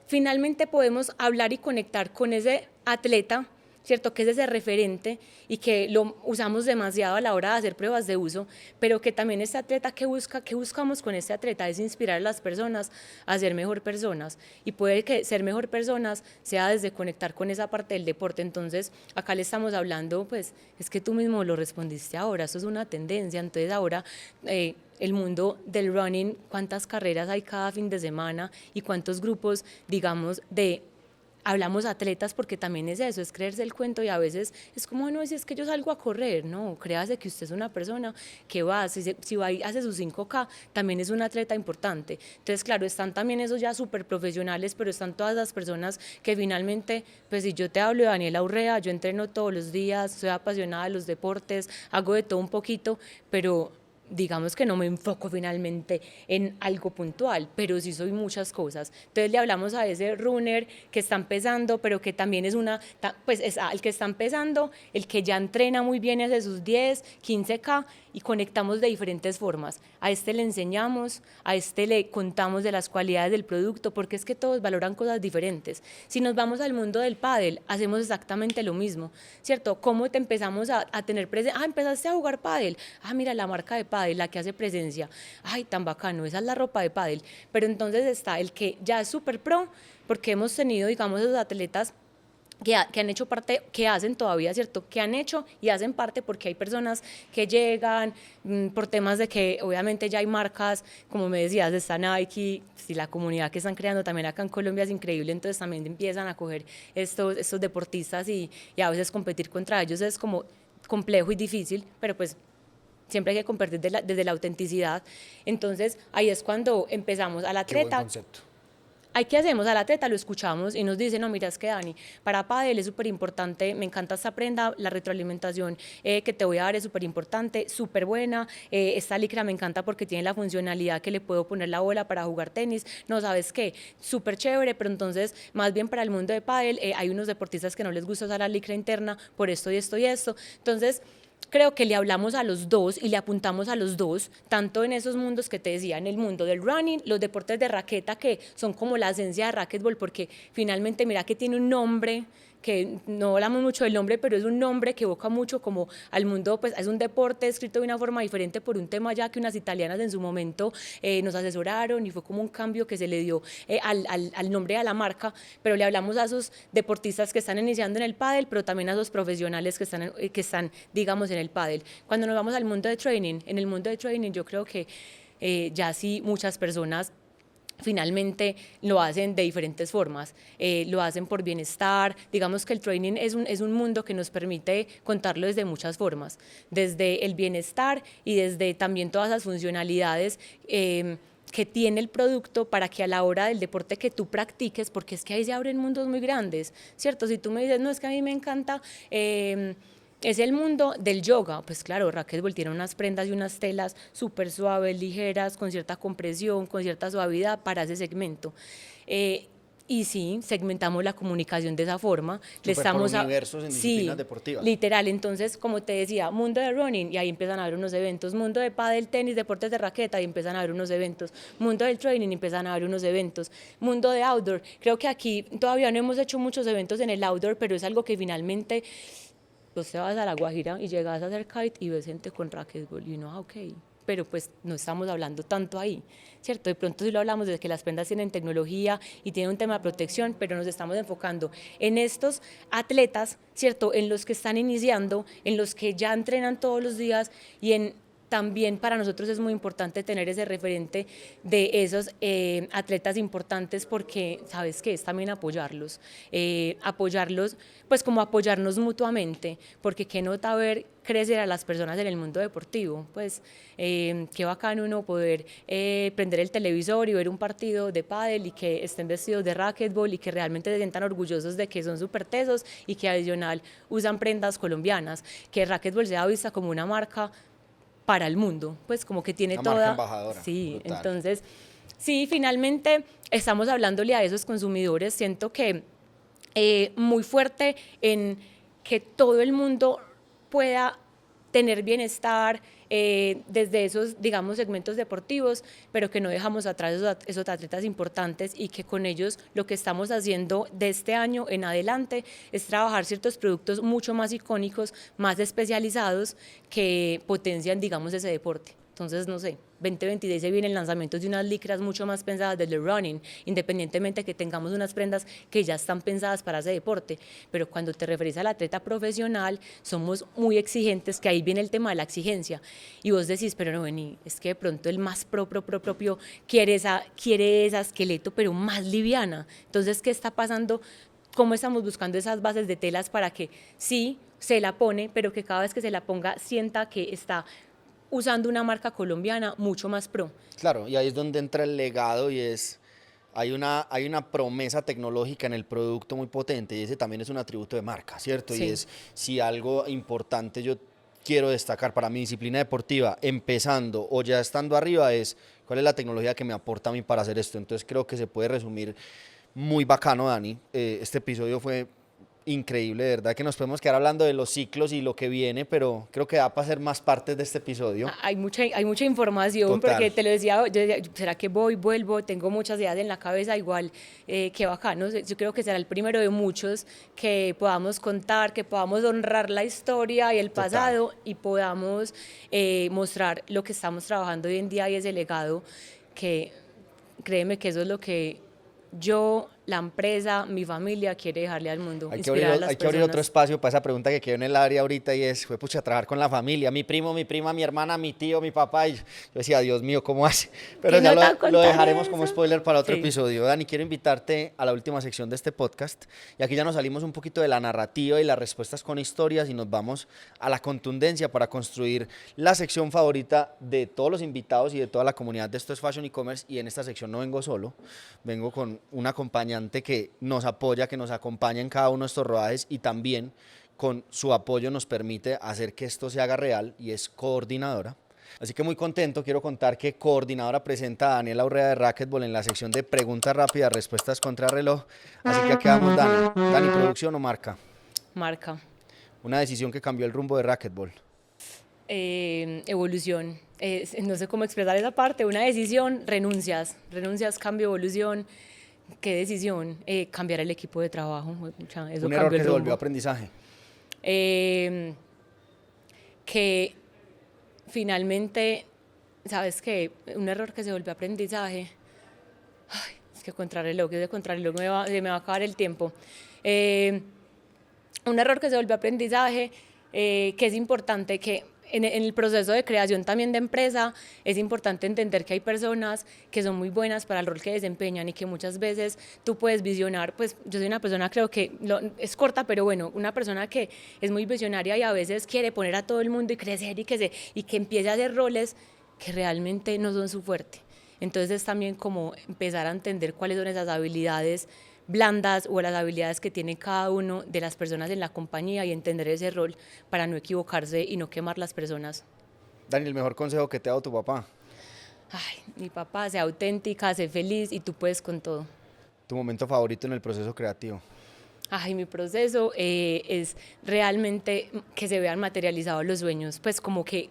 Finalmente podemos hablar y conectar con ese atleta, ¿cierto? Que es ese referente y que lo usamos demasiado a la hora de hacer pruebas de uso, pero que también este atleta que buscamos con este atleta es inspirar a las personas a ser mejor personas, y puede que ser mejor personas sea desde conectar con esa parte del deporte. Entonces acá le estamos hablando, pues es que tú mismo lo respondiste ahora, eso es una tendencia. Entonces ahora el mundo del running, cuántas carreras hay cada fin de semana y cuántos grupos, digamos, hablamos atletas, porque también es eso, es creerse el cuento, y a veces es como, no, si es que yo salgo a correr, no, créase que usted es una persona que va, si va y hace sus 5K, también es un atleta importante. Entonces, claro, están también esos ya súper profesionales, pero están todas las personas que finalmente, pues si yo te hablo de Daniela Urrea, yo entreno todos los días, soy apasionada de los deportes, hago de todo un poquito, pero digamos que no me enfoco finalmente en algo puntual, pero sí soy muchas cosas. Entonces le hablamos a ese runner que está empezando, pero que también es pues es el que está empezando, el que ya entrena muy bien, hace sus 10, 15K, y conectamos de diferentes formas. A este le enseñamos, a este le contamos de las cualidades del producto, porque es que todos valoran cosas diferentes. Si nos vamos al mundo del pádel, hacemos exactamente lo mismo, ¿cierto? ¿Cómo te empezamos a tener presencia? Ah, empezaste a jugar pádel. Ah, mira, la marca de pádel, la que hace presencia. Ay, tan bacano, esa es la ropa de pádel. Pero entonces está el que ya es súper pro, porque hemos tenido, digamos, esos atletas que han hecho parte, que hacen todavía, ¿cierto? Que han hecho y hacen parte, porque hay personas que llegan por temas de que obviamente ya hay marcas, como me decías, está Nike, y la comunidad que están creando también acá en Colombia es increíble, entonces también empiezan a coger estos deportistas y a veces competir contra ellos es como complejo y difícil, pero pues siempre hay que compartir desde la autenticidad. Entonces ahí es cuando empezamos al Qué buen atleta. concepto. ¿Qué hacemos? Al atleta lo escuchamos y nos dice, no, mira, es que Dani, para pádel es súper importante, me encanta esta prenda, la retroalimentación que te voy a dar es súper importante, súper buena, esta licra me encanta porque tiene la funcionalidad que le puedo poner la bola para jugar tenis, no, ¿sabes qué? Súper chévere, pero entonces, más bien para el mundo de pádel, hay unos deportistas que no les gusta usar la licra interna por esto y esto y esto, entonces creo que le hablamos a los dos y le apuntamos a los dos, tanto en esos mundos que te decía, en el mundo del running, los deportes de raqueta que son como la esencia de racquetball, porque finalmente mira que tiene un nombre, que no hablamos mucho del nombre, pero es un nombre que evoca mucho como al mundo, pues es un deporte escrito de una forma diferente por un tema ya que unas italianas en su momento nos asesoraron y fue como un cambio que se le dio al nombre de la marca, pero le hablamos a esos deportistas que están iniciando en el pádel, pero también a esos profesionales que están digamos, en el pádel. Cuando nos vamos al mundo de training, en el mundo de training yo creo que ya sí muchas personas finalmente lo hacen de diferentes formas, lo hacen por bienestar, digamos que el training es un mundo que nos permite contarlo desde muchas formas, desde el bienestar y desde también todas las funcionalidades que tiene el producto para que a la hora del deporte que tú practiques, porque es que ahí se abren mundos muy grandes, ¿cierto? Si tú me dices, no, es que a mí me encanta es el mundo del yoga, pues claro, racquetball tiene unas prendas y unas telas súper suaves, ligeras, con cierta compresión, con cierta suavidad para ese segmento. Y sí, segmentamos la comunicación de esa forma. Le estamos por universos en disciplinas deportivas. Literal, entonces, como te decía, mundo de running, y ahí empiezan a haber unos eventos, mundo de pádel, tenis, deportes de raqueta, y empiezan a haber unos eventos, mundo del training, y empiezan a haber unos eventos, mundo de outdoor. Creo que aquí todavía no hemos hecho muchos eventos en el outdoor, pero es algo que finalmente vos te vas a La Guajira y llegas a hacer kite y ves gente con racquetball y uno, ok, pero pues no estamos hablando tanto ahí, ¿cierto? De pronto sí lo hablamos de que las prendas tienen tecnología y tienen un tema de protección, pero nos estamos enfocando en estos atletas, ¿cierto? En los que están iniciando, en los que ya entrenan todos los días y en también para nosotros es muy importante tener ese referente de esos atletas importantes porque, ¿sabes qué? Es también apoyarlos, pues como apoyarnos mutuamente, porque qué nota ver crecer a las personas en el mundo deportivo, pues qué bacán uno poder prender el televisor y ver un partido de pádel y que estén vestidos de racquetball y que realmente se sientan orgullosos de que son súper tesos y que adicional usan prendas colombianas, que el racquetball sea vista como una marca para el mundo, pues como que tiene una toda... marca embajadora. Sí, Brutal. entonces, sí, finalmente estamos hablándole a esos consumidores, siento que muy fuerte en que todo el mundo pueda tener bienestar desde esos, digamos, segmentos deportivos, pero que no dejamos atrás esos atletas importantes y que con ellos lo que estamos haciendo de este año en adelante es trabajar ciertos productos mucho más icónicos, más especializados que potencian, digamos, ese deporte. Entonces, no sé, 2026 se vienen lanzamientos de unas licras mucho más pensadas desde el running, independientemente que tengamos unas prendas que ya están pensadas para ese deporte, pero cuando te refieres al atleta profesional, somos muy exigentes, que ahí viene el tema de la exigencia, y vos decís, pero no, vení, es que de pronto el más propio quiere esa esqueleto, pero más liviana, entonces, ¿qué está pasando? ¿Cómo estamos buscando esas bases de telas para que sí, se la pone, pero que cada vez que se la ponga sienta que está usando una marca colombiana mucho más pro? Claro, y ahí es donde entra el legado y hay una promesa tecnológica en el producto muy potente y ese también es un atributo de marca, ¿cierto? Sí. Y es si algo importante yo quiero destacar para mi disciplina deportiva, empezando o ya estando arriba, es cuál es la tecnología que me aporta a mí para hacer esto. Entonces creo que se puede resumir muy bacano, Dani. Este episodio fue increíble, de verdad que nos podemos quedar hablando de los ciclos y lo que viene, pero creo que da para hacer más partes de este episodio. Hay mucha información. Total. Porque te lo decía, yo decía, ¿será que vuelvo? Tengo muchas ideas en la cabeza, igual, qué bacano. Yo creo que será el primero de muchos que podamos contar, que podamos honrar la historia y el pasado y podamos mostrar lo que estamos trabajando hoy en día y ese legado que, créeme que eso es lo que yo la empresa, mi familia quiere dejarle al mundo. Hay Inspirar a las que abrir otro personas. espacio para esa pregunta que quedó en el área ahorita y es, fue pucha, trabajar con la familia, mi primo, mi prima, mi hermana, mi tío, mi papá. Y yo decía, Dios mío, ¿cómo hace? Pero ¿Qué ya no te va a lo contar dejaremos como eso? spoiler para otro Sí. episodio. Dani, quiero invitarte a la última sección de este podcast. Y aquí ya nos salimos un poquito de la narrativa y las respuestas con historias y nos vamos a la contundencia para construir la sección favorita de todos los invitados y de toda la comunidad de Esto es Fashion e-commerce. Y en esta sección no vengo solo, vengo con un acompañante que nos apoya, que nos acompaña en cada uno de estos rodajes y también con su apoyo nos permite hacer que esto se haga real y es coordinadora. Así que muy contento, quiero contar que coordinadora presenta a Daniela Urrea de Racquetball en la sección de preguntas rápidas, respuestas contra reloj. Así que aquí vamos, Dani. Dani, ¿producción o marca? Marca. Una decisión que cambió el rumbo de Racquetball. Evolución. No sé cómo expresar esa parte. Una decisión, renuncias, cambio, evolución. ¿Qué decisión? Cambiar el equipo de trabajo. Eso Un error cambió que el se volvió rumbo. aprendizaje. Que finalmente, ¿sabes qué? Un error que se volvió aprendizaje. Ay, es que contrarreloj, se me va a acabar el tiempo. Un error que se volvió aprendizaje, que es importante que en el proceso de creación también de empresa es importante entender que hay personas que son muy buenas para el rol que desempeñan y que muchas veces tú puedes visionar, pues yo soy una persona, creo que es corta, pero bueno, una persona que es muy visionaria y a veces quiere poner a todo el mundo y crecer y que empiece a hacer roles que realmente no son su fuerte. Entonces es también como empezar a entender cuáles son esas habilidades blandas o las habilidades que tiene cada uno de las personas en la compañía y entender ese rol para no equivocarse y no quemar las personas. Dani, el mejor consejo que te ha dado tu papá. Ay, mi papá, sé auténtica, sé feliz y tú puedes con todo. Tu momento favorito en el proceso creativo. Ay, mi proceso es realmente que se vean materializados los sueños, pues como que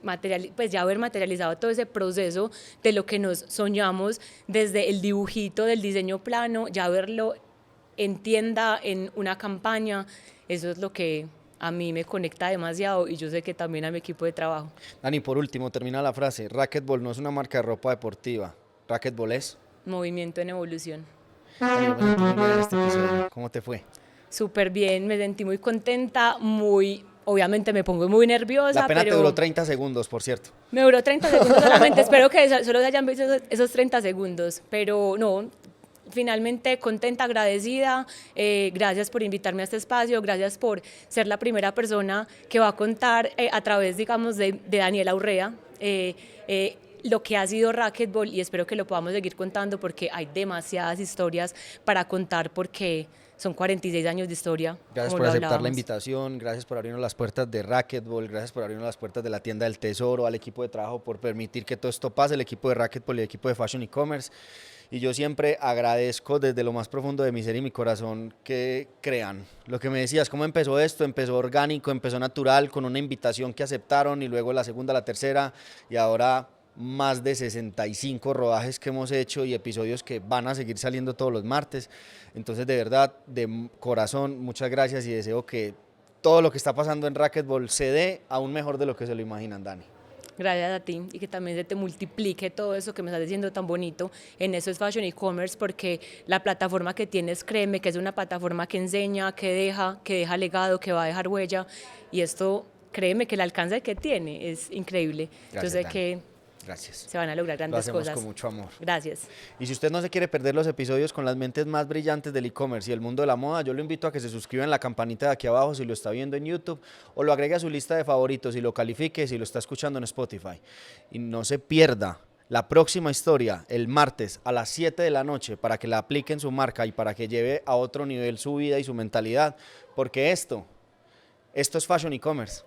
pues ya haber materializado todo ese proceso de lo que nos soñamos desde el dibujito del diseño plano, ya verlo en tienda, en una campaña, eso es lo que a mí me conecta demasiado y yo sé que también a mi equipo de trabajo. Dani, por último, termina la frase. Racquetball no es una marca de ropa deportiva. Racquetball es. Movimiento en evolución. Dani, yo me sentí muy bien en este episodio. ¿Cómo te fue? Súper bien, me sentí muy contenta, obviamente me pongo muy nerviosa. La pena pero te duró 30 segundos, por cierto. Me duró 30 segundos solamente, espero que solo se hayan visto esos 30 segundos, pero no, finalmente contenta, agradecida, gracias por invitarme a este espacio, gracias por ser la primera persona que va a contar a través, digamos, de Daniela Urrea, lo que ha sido Racquetball y espero que lo podamos seguir contando porque hay demasiadas historias para contar porque son 46 años de historia. Gracias por aceptar la invitación, gracias por abrirnos las puertas de Racquetball, gracias por abrirnos las puertas de la tienda del Tesoro, al equipo de trabajo por permitir que todo esto pase, el equipo de Racquetball y el equipo de Fashion e-commerce. Y yo siempre agradezco desde lo más profundo de mi ser y mi corazón que crean. Lo que me decías, ¿cómo empezó esto? Empezó orgánico, empezó natural, con una invitación que aceptaron y luego la segunda, la tercera y ahora más de 65 rodajes que hemos hecho y episodios que van a seguir saliendo todos los martes. Entonces, de verdad, de corazón, muchas gracias y deseo que todo lo que está pasando en Racquetball se dé aún mejor de lo que se lo imaginan, Dani. Gracias a ti y que también se te multiplique todo eso que me estás diciendo tan bonito en Eso es Fashion e-commerce porque la plataforma que tienes, créeme que es una plataforma que enseña, que deja legado, que va a dejar huella y esto, créeme que el alcance que tiene es increíble. Gracias, yo sé Dani. que Gracias. se van a lograr grandes cosas. Lo hacemos cosas. con mucho amor. Gracias. Y si usted no se quiere perder los episodios con las mentes más brillantes del e-commerce y el mundo de la moda, yo lo invito a que se suscriba en la campanita de aquí abajo si lo está viendo en YouTube o lo agregue a su lista de favoritos y lo califique si lo está escuchando en Spotify. Y no se pierda la próxima historia el martes a las 7 de la noche para que la aplique en su marca y para que lleve a otro nivel su vida y su mentalidad, porque esto es Fashion e-commerce.